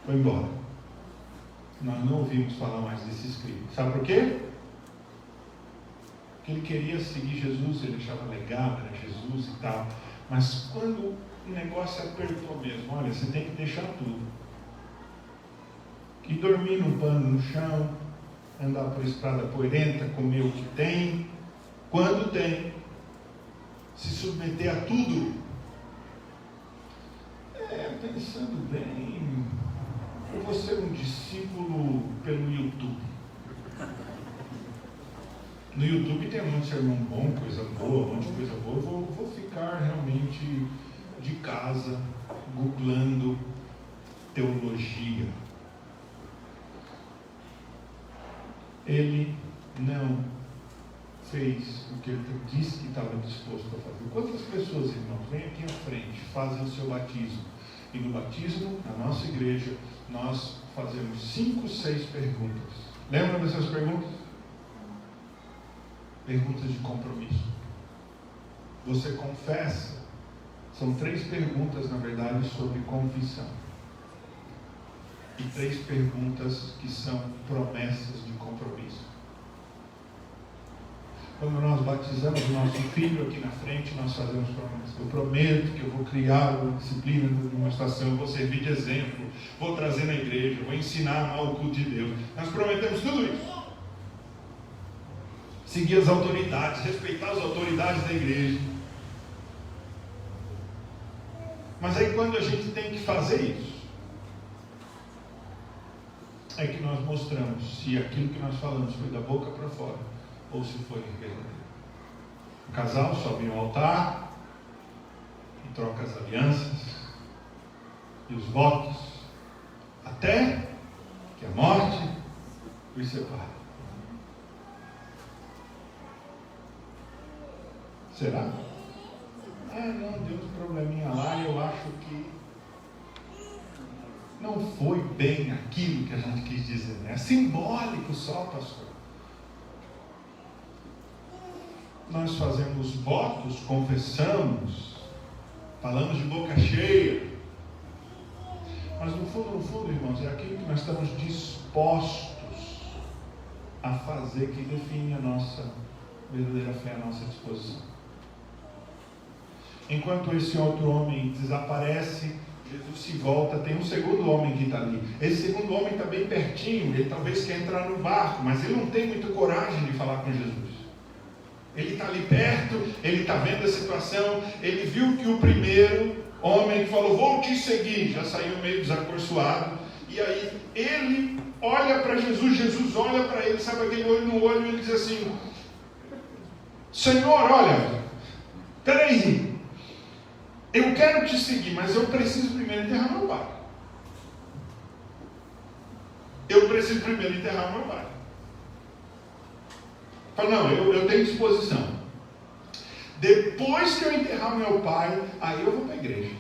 foi embora. Nós não ouvimos falar mais desse escrito. Sabe por quê? Porque ele queria seguir Jesus, ele achava legal, era Jesus e tal. Mas quando o negócio apertou mesmo, olha, você tem que deixar tudo. E dormir no pano no chão, andar por estrada poeirenta, comer o que tem, quando tem, se submeter a tudo. Pensando bem, eu vou ser um discípulo pelo YouTube. No YouTube tem um monte de sermão bom, coisa boa, um monte de coisa boa. Eu vou ficar realmente de casa, googlando teologia. Ele não fez o que ele disse que estava disposto a fazer. Quantas pessoas, irmãos, vêm aqui à frente, fazem o seu batismo? E no batismo, na nossa igreja, nós fazemos 5, 6 perguntas. Lembram dessas perguntas? Perguntas de compromisso. Você confessa? São 3 perguntas, na verdade, sobre confissão. E 3 perguntas que são promessas de compromisso. Quando nós batizamos o nosso filho aqui na frente, nós fazemos promessas. Eu prometo que eu vou criar uma disciplina de uma estação, vou servir de exemplo, vou trazer na igreja, vou ensinar a amar o culto de Deus. Nós prometemos tudo isso. Seguir as autoridades, respeitar as autoridades da igreja. Mas aí quando a gente tem que fazer isso, é que nós mostramos se aquilo que nós falamos foi da boca para fora ou se foi verdadeiro. O casal sobe ao altar e troca as alianças e os votos até que a morte os separe. Será? Não, deu um probleminha lá e eu acho que não foi bem aquilo que a gente quis dizer, né? É simbólico só, pastor. Nós fazemos votos, confessamos, falamos de boca cheia, mas no fundo, irmãos, é aquilo que nós estamos dispostos a fazer que define a nossa verdadeira fé, a nossa disposição. Enquanto esse outro homem desaparece, Jesus se volta, tem um segundo homem que está ali. Esse segundo homem está bem pertinho, ele talvez quer entrar no barco, mas ele não tem muita coragem de falar com Jesus. Ele está ali perto, ele está vendo a situação, ele viu que o primeiro homem que falou, vou te seguir, já saiu meio desacorçoado, e aí ele olha para Jesus, Jesus olha para ele, sabe aquele olho no olho, e ele diz assim, Senhor, olha, peraí, eu quero te seguir, mas eu preciso primeiro enterrar meu pai. Eu preciso primeiro enterrar meu pai. Fala, não, eu tenho disposição. Depois que eu enterrar meu pai, aí eu vou para a igreja.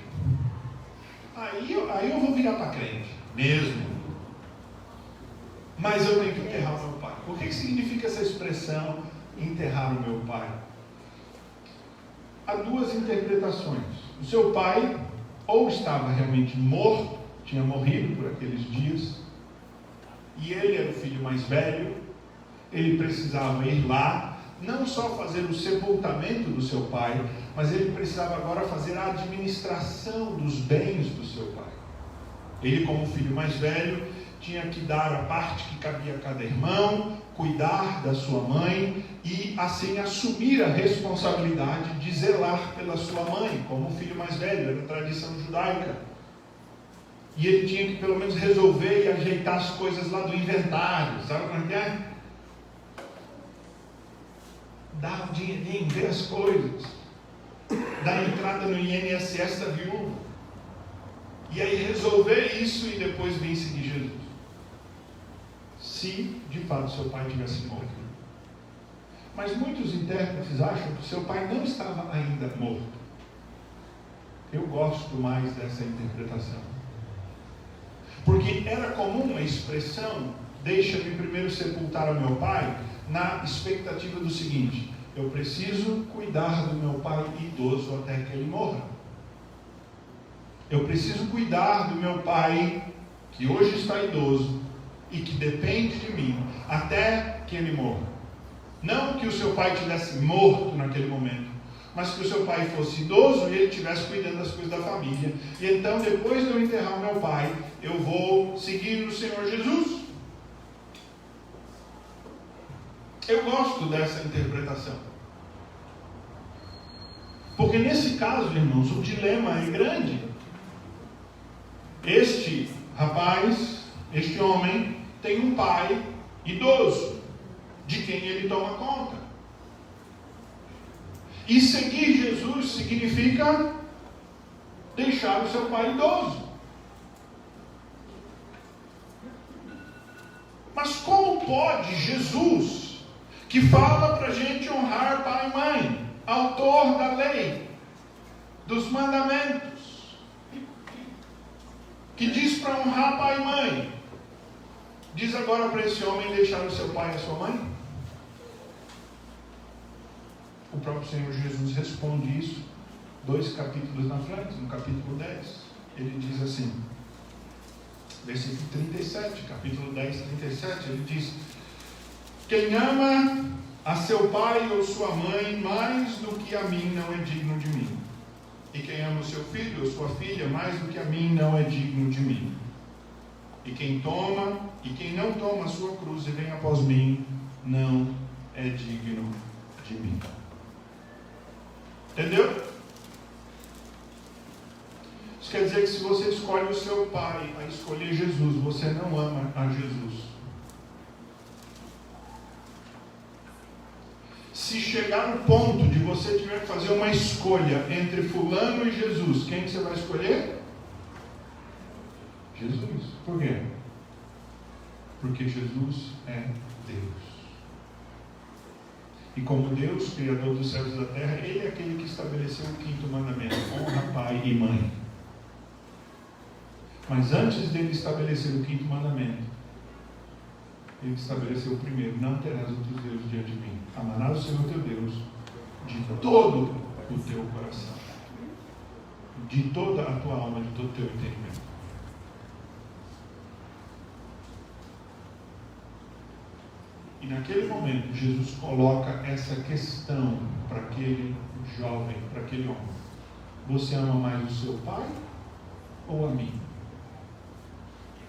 Aí eu vou virar para crente, mesmo. Mas eu tenho que enterrar meu pai. O que significa essa expressão, enterrar o meu pai? Há 2 interpretações. O seu pai ou estava realmente morto, tinha morrido por aqueles dias, e ele era o filho mais velho, ele precisava ir lá, não só fazer o sepultamento do seu pai, mas ele precisava agora fazer a administração dos bens do seu pai. Ele, como filho mais velho, tinha que dar a parte que cabia a cada irmão, cuidar da sua mãe e assim assumir a responsabilidade de zelar pela sua mãe, como filho mais velho, era a tradição judaica. E ele tinha que pelo menos resolver e ajeitar as coisas lá do inventário, sabe como é? Dar o dinheirinho, ver as coisas, dar entrada no INSS da viúva, e aí resolver isso e depois vir seguir Jesus. Se de fato seu pai tivesse morto. Mas muitos intérpretes acham que seu pai não estava ainda morto. Eu gosto mais dessa interpretação, porque era comum a expressão, deixa-me primeiro sepultar o meu pai, na expectativa do seguinte, eu preciso cuidar do meu pai idoso até que ele morra. Eu preciso cuidar do meu pai que hoje está idoso e que depende de mim até que ele morra. Não que o seu pai tivesse morto naquele momento, mas que o seu pai fosse idoso e ele estivesse cuidando das coisas da família. E então, depois de eu enterrar o meu pai, eu vou seguir o Senhor Jesus. Eu gosto dessa interpretação. Porque nesse caso, irmãos, o dilema é grande. Este rapaz, este homem, tem um pai idoso, de quem ele toma conta. E seguir Jesus significa deixar o seu pai idoso. Mas como pode Jesus, que fala para a gente honrar pai e mãe, autor da lei, dos mandamentos, que diz para honrar pai e mãe, diz agora para esse homem deixar o seu pai e a sua mãe? O próprio Senhor Jesus responde isso 2 capítulos na frente, no capítulo 10. Ele diz assim, versículo 37, capítulo 10, 37, ele diz: quem ama a seu pai ou sua mãe mais do que a mim não é digno de mim. E quem ama o seu filho ou sua filha mais do que a mim não é digno de mim. E quem não toma a sua cruz e vem após mim, não é digno de mim. Entendeu? Isso quer dizer que se você escolhe o seu pai a escolher Jesus, você não ama a Jesus. Se chegar no ponto de você tiver que fazer uma escolha entre fulano e Jesus, quem que você vai escolher? Jesus. Por quê? Porque Jesus é Deus. E como Deus, Criador dos céus e da terra, Ele é aquele que estabeleceu o 5º mandamento: honra pai e mãe. Mas antes dele estabelecer o 5º mandamento, Ele estabeleceu o primeiro: não terás outros deuses diante de mim. Amarás o Senhor teu Deus de todo o teu coração, de toda a tua alma, de todo o teu entendimento. E naquele momento, Jesus coloca essa questão para aquele jovem, para aquele homem: você ama mais o seu pai ou a mim?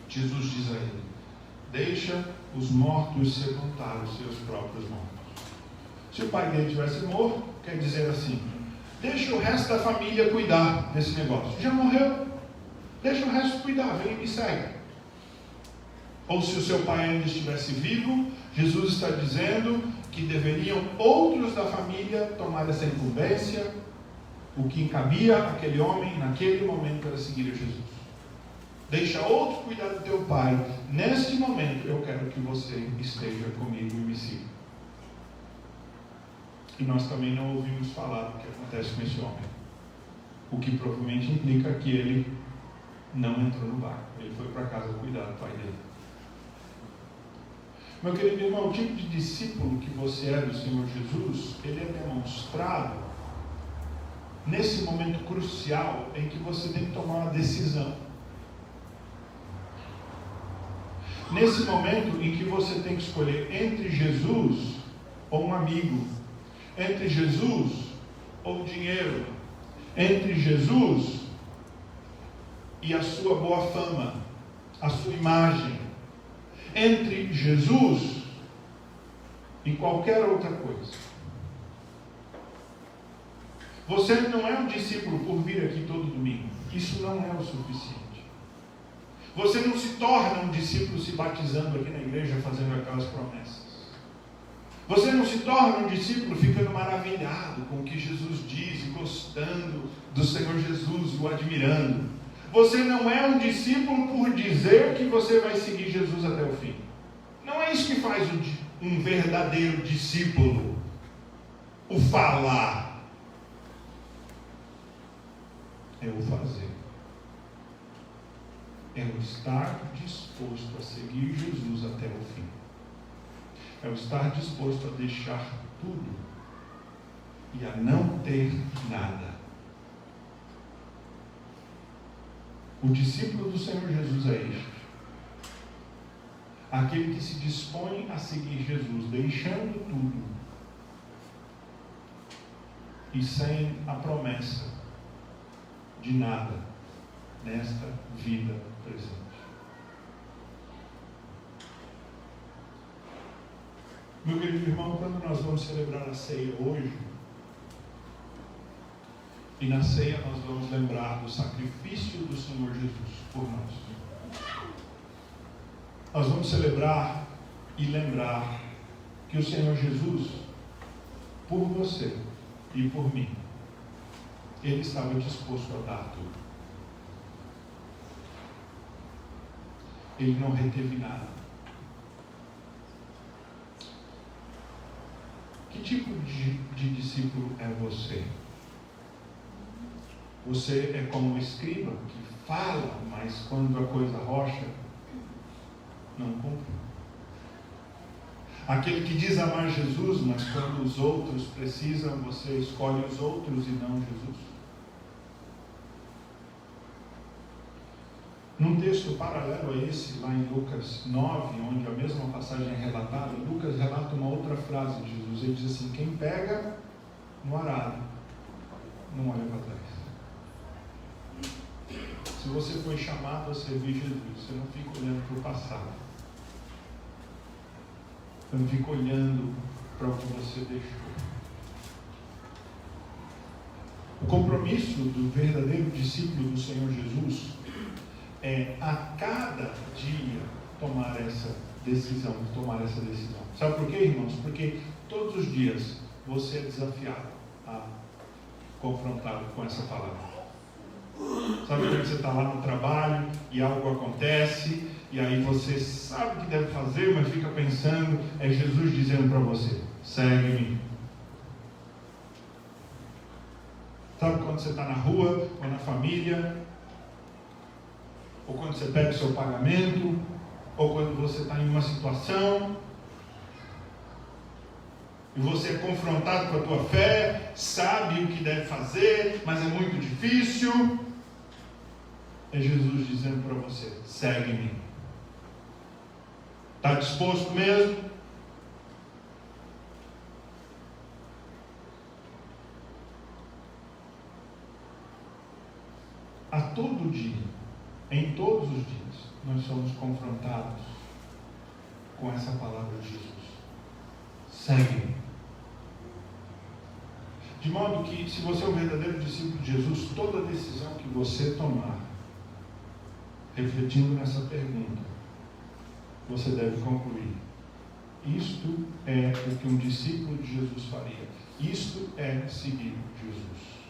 Jesus diz a ele: deixa os mortos sepultar os seus próprios mortos. Se o pai dele tivesse morto, quer dizer assim: deixa o resto da família cuidar desse negócio. Já morreu, deixa o resto cuidar, vem e me segue. Ou se o seu pai ainda estivesse vivo, Jesus está dizendo que deveriam outros da família tomar essa incumbência. O que cabia àquele homem naquele momento era seguir a Jesus. Deixa outro cuidar do teu pai. Neste momento eu quero que você esteja comigo e me siga. E nós também não ouvimos falar do que acontece com esse homem. O que provavelmente implica que ele não entrou no barco. Ele foi para casa cuidar do pai dele. Meu querido irmão, o tipo de discípulo que você é do Senhor Jesus, ele é demonstrado nesse momento crucial em que você tem que tomar uma decisão. Nesse momento em que você tem que escolher entre Jesus ou um amigo, entre Jesus ou dinheiro, entre Jesus e a sua boa fama, a sua imagem, entre Jesus e qualquer outra coisa. Você não é um discípulo por vir aqui todo domingo. Isso não é o suficiente. Você não se torna um discípulo se batizando aqui na igreja, fazendo aquelas promessas. Você não se torna um discípulo ficando maravilhado com o que Jesus diz e gostando do Senhor Jesus e o admirando. Você não é um discípulo por dizer que você vai seguir Jesus até o fim. Não é isso que faz um verdadeiro discípulo. O falar. É o fazer. É o estar disposto a seguir Jesus até o fim. É o estar disposto a deixar tudo e a não ter nada. O discípulo do Senhor Jesus é este: aquele que se dispõe a seguir Jesus, deixando tudo e sem a promessa de nada nesta vida presente. Meu querido irmão, quando nós vamos celebrar a ceia hoje, e na ceia nós vamos lembrar do sacrifício do Senhor Jesus por nós. Nós vamos celebrar e lembrar que o Senhor Jesus, por você e por mim, Ele estava disposto a dar tudo. Ele não reteve nada. Que tipo de discípulo é você? Você é como o escriba que fala, mas quando a coisa rocha, não cumpre. Aquele que diz amar Jesus, mas quando os outros precisam, você escolhe os outros e não Jesus. Num texto paralelo a esse, lá em Lucas 9, onde a mesma passagem é relatada, Lucas relata uma outra frase de Jesus. Ele diz assim: quem pega no arado, não olha para trás. Se você foi chamado a servir Jesus, você não fica olhando para o passado. Você não fica olhando para o que você deixou. O compromisso do verdadeiro discípulo do Senhor Jesus é a cada dia tomar essa decisão. Sabe por quê, irmãos? Porque todos os dias você é desafiado a confrontá-lo com essa palavra. Sabe quando você está lá no trabalho e algo acontece, e aí você sabe o que deve fazer, mas fica pensando, é Jesus dizendo para você: segue-me. Sabe quando você está na rua, ou na família, ou quando você pega o seu pagamento, ou quando você está em uma situação e você é confrontado com a tua fé, sabe o que deve fazer, mas é muito difícil. É Jesus dizendo para você: segue-me. Está disposto mesmo? A todo dia, em todos os dias, nós somos confrontados com essa palavra de Jesus: segue-me. De modo que, se você é um verdadeiro discípulo de Jesus, toda decisão que você tomar, refletindo nessa pergunta, você deve concluir: isto é o que um discípulo de Jesus faria. Isto é seguir Jesus.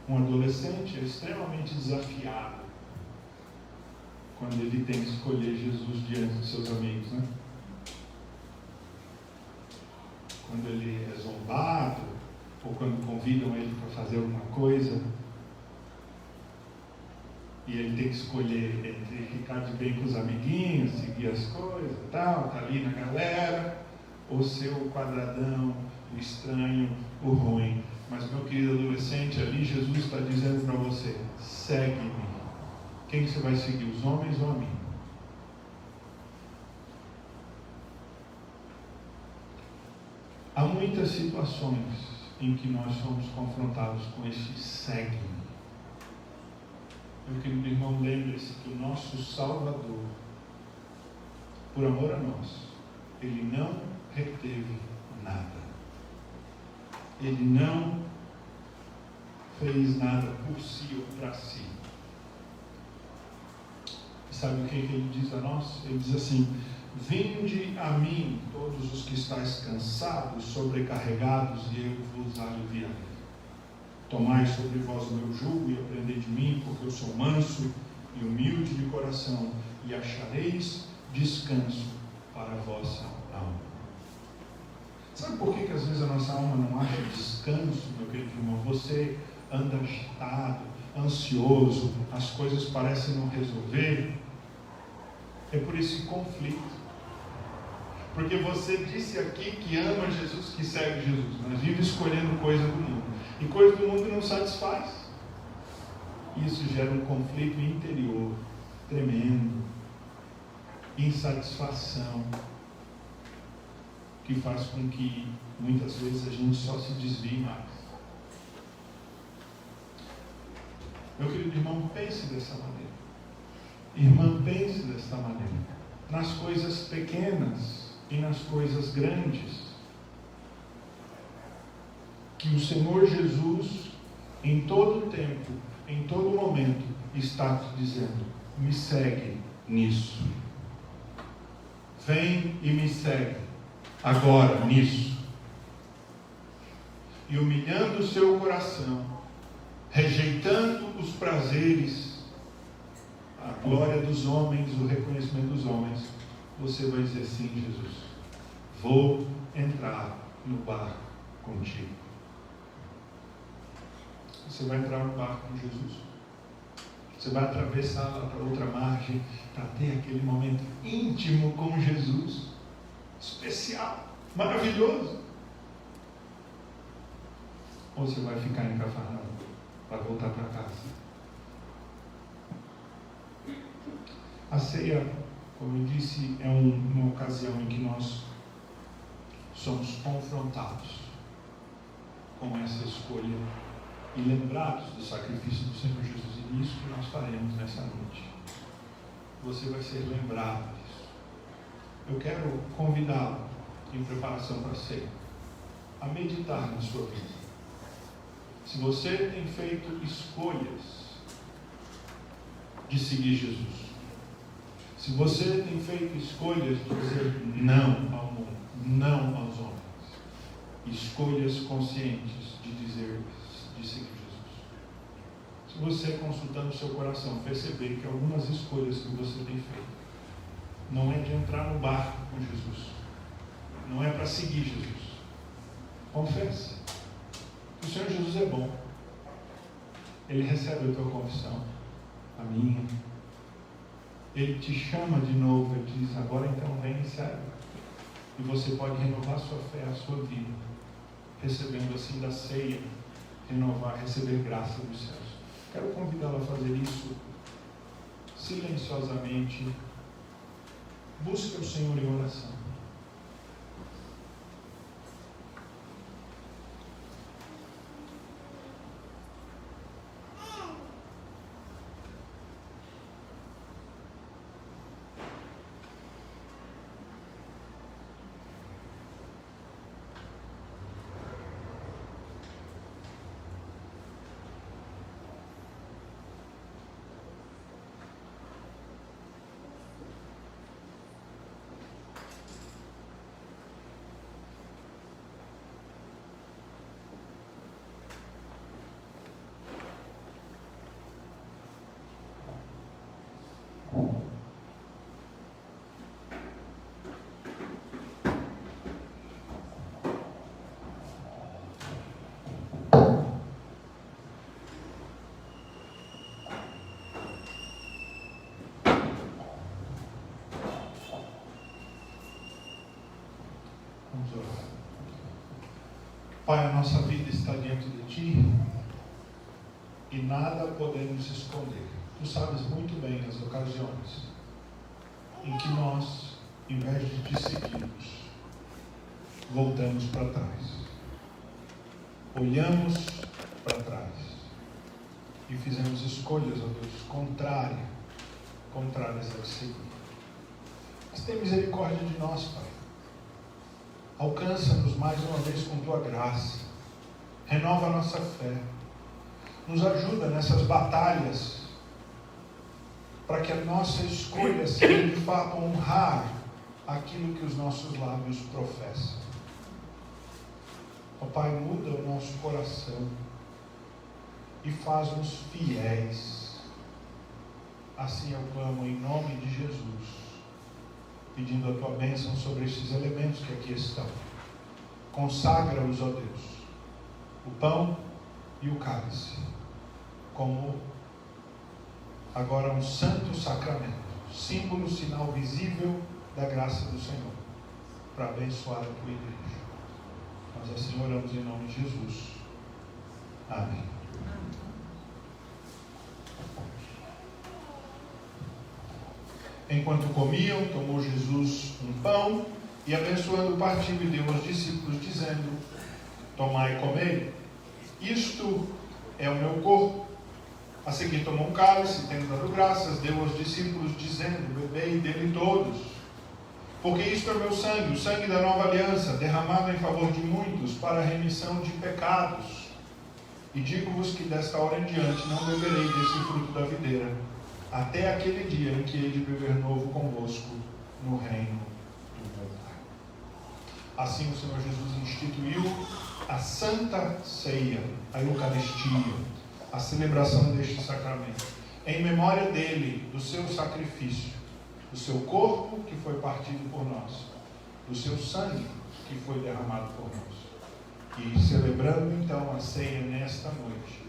Um adolescente é extremamente desafiado quando ele tem que escolher Jesus diante dos seus amigos, né? Quando ele é zombado, ou quando convidam ele para fazer alguma coisa, e ele tem que escolher entre ficar de bem com os amiguinhos, seguir as coisas e tal, tá ali na galera, ou ser o quadradão, o estranho, o ruim. Mas, meu querido adolescente, ali Jesus está dizendo para você: segue-me. Quem você vai seguir, os homens ou a mim? Há muitas situações em que nós somos confrontados com esse segue-me. Meu querido irmão, lembre-se que o nosso Salvador, por amor a nós, Ele não reteve nada. Ele não fez nada por si ou para si. E sabe o que Ele diz a nós? Ele diz assim: vinde a mim, todos os que estáis cansados, sobrecarregados, e eu vos aliviarei. Tomai sobre vós o meu jugo e aprendei de mim, porque eu sou manso e humilde de coração, e achareis descanso para a vossa alma. Sabe por que às vezes a nossa alma não acha descanso, meu querido irmão? Você anda agitado, ansioso, as coisas parecem não resolver. É por esse conflito. Porque você disse aqui que ama Jesus, que segue Jesus, mas vive escolhendo coisa do mundo. E coisa do mundo não satisfaz. Isso gera um conflito interior tremendo, insatisfação, que faz com que muitas vezes a gente só se desvie mais. Meu querido irmão, pense dessa maneira. Irmã, pense desta maneira. Nas coisas pequenas e nas coisas grandes. Que o Senhor Jesus, em todo tempo, em todo momento, está te dizendo: me segue nisso. Vem e me segue agora nisso. E humilhando o seu coração, rejeitando os prazeres, a glória dos homens, o reconhecimento dos homens, você vai dizer: sim, Jesus, vou entrar no barco contigo. Você vai entrar no barco com Jesus. Você vai atravessar lá para outra margem para ter aquele momento íntimo com Jesus, especial, maravilhoso. Ou você vai ficar em Cafarnaum para voltar para casa. A ceia, como eu disse, é uma ocasião em que nós somos confrontados com essa escolha e lembrados do sacrifício do Senhor Jesus. E isso que nós faremos nessa noite. Você vai ser lembrado disso. Eu quero convidá-lo, em preparação para a ceia, a meditar na sua vida. Se você tem feito escolhas de seguir Jesus, se você tem feito escolhas de dizer não ao mundo, não aos homens, escolhas conscientes de dizer, de seguir Jesus. Se você, consultando o seu coração, perceber que algumas escolhas que você tem feito não é de entrar no barco com Jesus, não é para seguir Jesus, confesse. O Senhor Jesus é bom. Ele recebe a tua confissão, a minha. Ele te chama de novo, ele diz: agora então vem e segue. E você pode renovar a sua fé, a sua vida, recebendo assim da ceia, receber graça dos céus. Quero convidá-lo a fazer isso silenciosamente. Busque o Senhor em oração. Vamos orar. Pai, a nossa vida está diante de Ti e nada podemos esconder. Tu sabes muito bem as ocasiões em que nós, em vez de Te seguirmos, voltamos para trás. Olhamos para trás e fizemos escolhas, ó Deus, contrárias a Te seguir. Mas tem misericórdia de nós, Pai. Alcança-nos mais uma vez com Tua graça. Renova a nossa fé. Nos ajuda nessas batalhas, para que a nossa escolha seja de fato honrar aquilo que os nossos lábios professam. Ó Pai, muda o nosso coração e faz-nos fiéis. Assim eu clamo em nome de Jesus, pedindo a Tua bênção sobre estes elementos que aqui estão. Consagra-os, ó Deus, o pão e o cálice, como agora um santo sacramento, símbolo, sinal visível da graça do Senhor. para abençoar a tua igreja. Nós assim oramos em nome de Jesus. Amém. Enquanto comiam, tomou Jesus um pão e, abençoando, partiu e deu aos discípulos, dizendo: tomai e comei, isto é o meu corpo. A seguir tomou um cálice, tendo dado graças, deu aos discípulos, dizendo: bebei dele todos, porque isto é o meu sangue, o sangue da nova aliança, derramado em favor de muitos para a remissão de pecados. E digo-vos que desta hora em diante não beberei desse fruto da videira, até aquele dia em que hei de beber novo convosco no reino do meu Pai. Assim o Senhor Jesus instituiu a Santa Ceia, a Eucaristia, a celebração deste sacramento, em memória dele, do seu sacrifício, do seu corpo que foi partido por nós, do seu sangue que foi derramado por nós. E celebrando então a ceia nesta noite,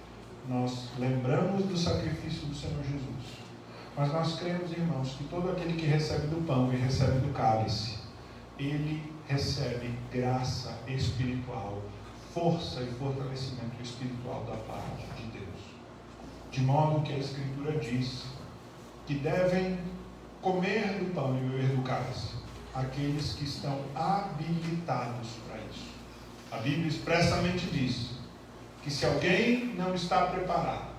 nós lembramos do sacrifício do Senhor Jesus. Mas nós cremos, irmãos, que todo aquele que recebe do pão e recebe do cálice, ele recebe graça espiritual, força e fortalecimento espiritual da parte de Deus. De modo que a Escritura diz que devem comer do pão e beber do cálice aqueles que estão habilitados para isso. A Bíblia expressamente diz que se alguém não está preparado,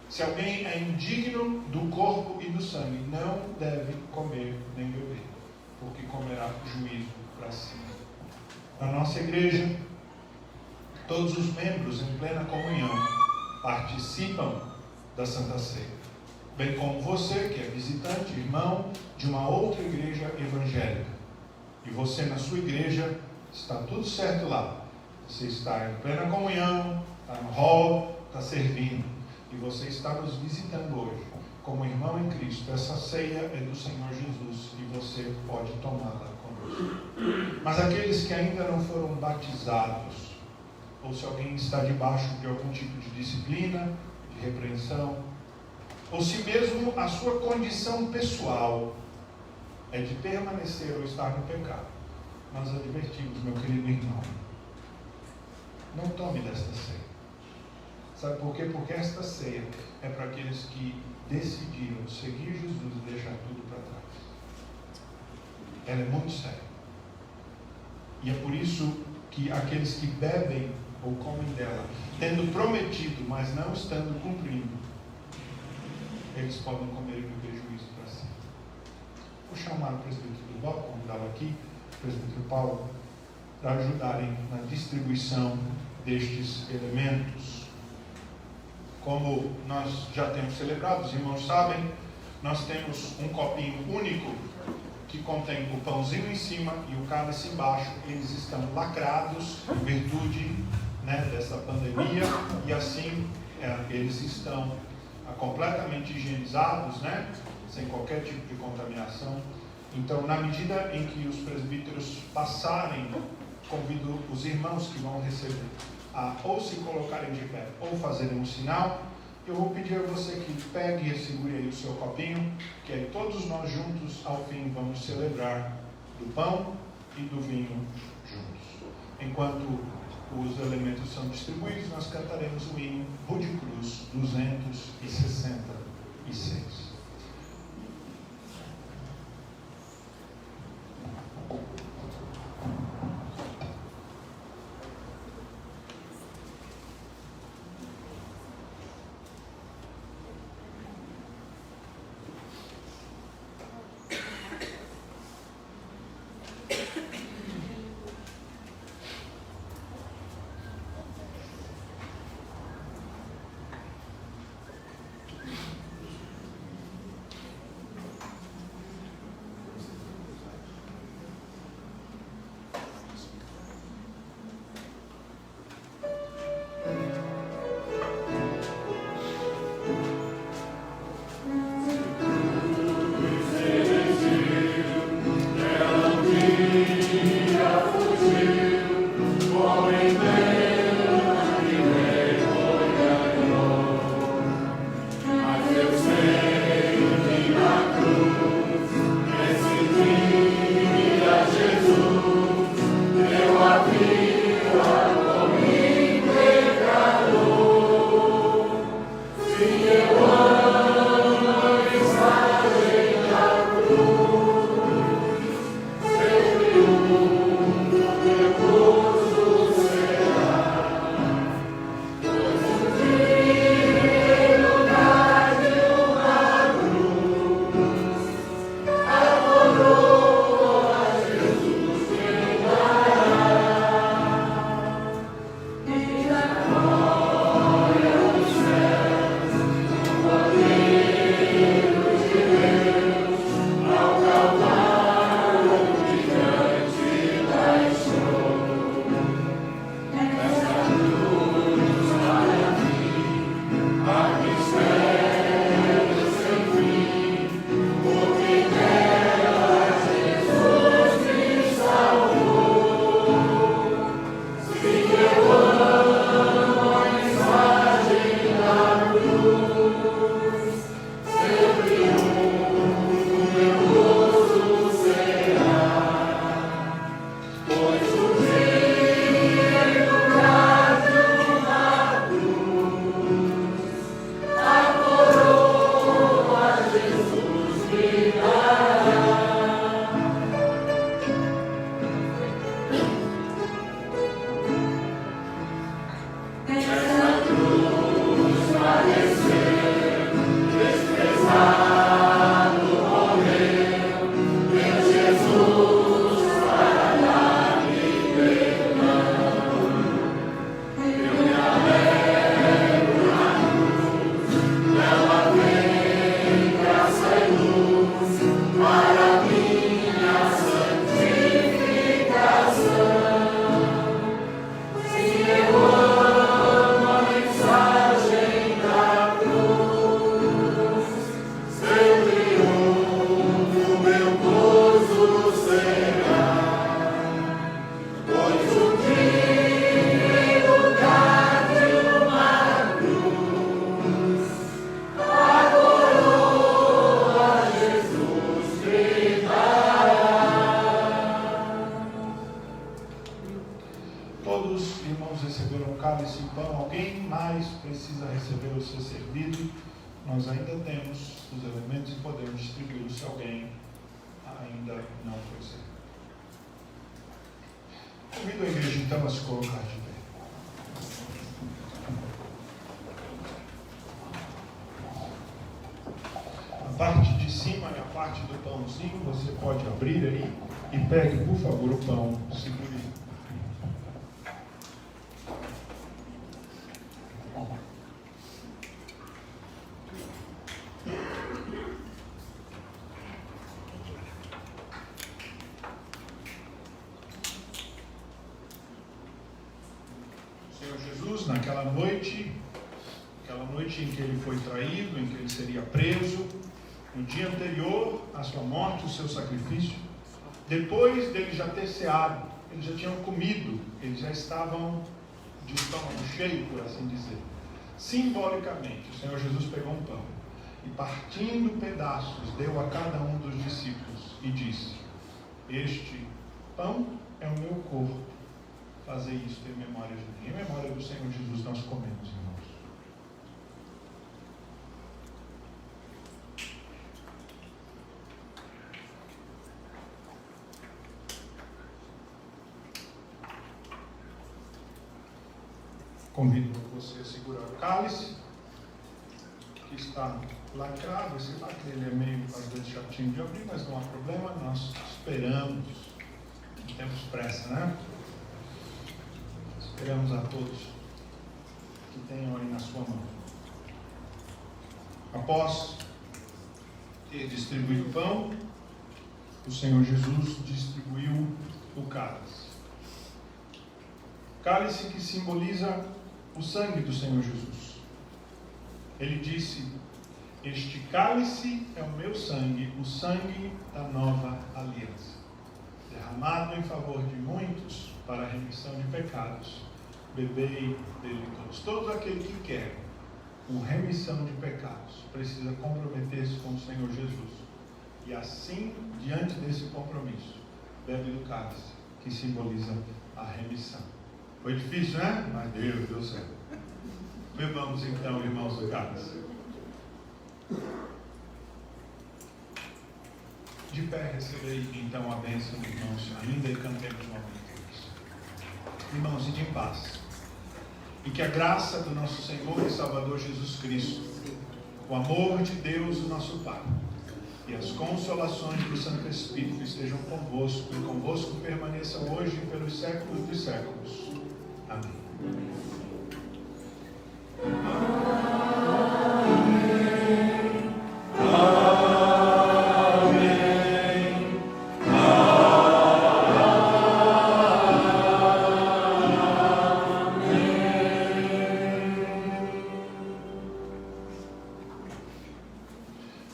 se alguém é indigno do corpo e do sangue, não deve comer nem beber, porque comerá juízo para si. Na nossa igreja, todos os membros em plena comunhão participam da Santa Ceia, bem como você que é visitante, irmão de uma outra igreja evangélica. E você na sua igreja, está tudo certo lá. Você está em plena comunhão, está no hall, está servindo. E você está nos visitando hoje, como irmão em Cristo. Essa ceia é do Senhor Jesus e você pode tomá-la conosco. Mas aqueles que ainda não foram batizados, ou se alguém está debaixo de algum tipo de disciplina, de repreensão, ou se mesmo a sua condição pessoal é de permanecer ou estar no pecado, nós advertimos, meu querido irmão, não tome desta ceia. Sabe por quê? Porque esta ceia é para aqueles que decidiram seguir Jesus e deixar tudo para trás. Ela é muito séria. E é por isso que aqueles que bebem ou comem dela, tendo prometido, mas não estando cumprindo, eles podem comer e beber juízo para si. Vou chamar o presbítero do bloco, convidá-lo aqui, o presbítero Paulo, para ajudarem na distribuição destes elementos. Como nós já temos celebrado, os irmãos sabem, nós temos um copinho único que contém o pãozinho em cima e o cálice embaixo. Eles estão lacrados em virtude dessa pandemia e assim eles estão completamente higienizados, sem qualquer tipo de contaminação. Então, na medida em que os presbíteros passarem, convido os irmãos que vão receber a ou se colocarem de pé ou fazerem um sinal. Eu vou pedir a você que pegue e segure aí o seu copinho, que aí todos nós juntos, ao fim, vamos celebrar do pão e do vinho juntos. Enquanto os elementos são distribuídos, nós cantaremos o hino Rude Cruz 266. recebeu o ser servido, nós ainda temos os elementos e podemos distribuí-los se alguém ainda não foi servido. Convido a igreja então a se colocar de pé. A parte de cima é a parte do pãozinho, você pode abrir aí e pegue, por favor, o pão, segure. Senhor Jesus, naquela noite em que ele foi traído, em que ele seria preso, no dia anterior à sua morte, o seu sacrifício, depois dele já ter ceado, eles já tinham comido, eles já estavam de estômago cheio, por assim dizer. Simbolicamente, o Senhor Jesus pegou um pão e, partindo pedaços, deu a cada um dos discípulos e disse: este pão é o meu corpo, fazei isto em memória de mim. Em memória do Senhor Jesus nós comemos, irmãos. Convido você a segurar o cálice, que está lacrado. Esse lacre ele é meio, às vezes, chatinho de abrir, mas não há problema, nós esperamos. Não temos pressa, né? Esperamos a todos que tenham aí na sua mão. Após ter distribuído o pão, o Senhor Jesus distribuiu o cálice. Cálice que simboliza o sangue do Senhor Jesus. Ele disse: este cálice é o meu sangue, o sangue da nova aliança, derramado em favor de muitos para a remissão de pecados. Bebei dele todos. Todo aquele que quer uma remissão de pecados precisa comprometer-se com o Senhor Jesus. E assim, diante desse compromisso, bebe do cálice, que simboliza a remissão. Foi difícil, né? Mas deu certo. Bebamos então, irmãos, do cálice. De pé, recebei então a bênção, irmãos, ainda e cantemos uma vez. Irmãos, e de paz. E que a graça do nosso Senhor e Salvador Jesus Cristo, o amor de Deus, o nosso Pai, e as consolações do Santo Espírito estejam convosco e convosco permaneçam hoje e pelos séculos dos séculos. Amém.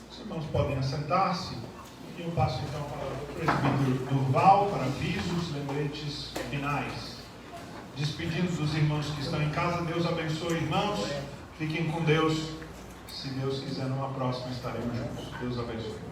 Os irmãos podem assentar-se e eu passo então para o presbítero Durval para avisos, lembretes finais. Despedindo dos irmãos que estão em casa. Deus abençoe, irmãos. Fiquem com Deus. Se Deus quiser, numa próxima estaremos juntos. Deus abençoe.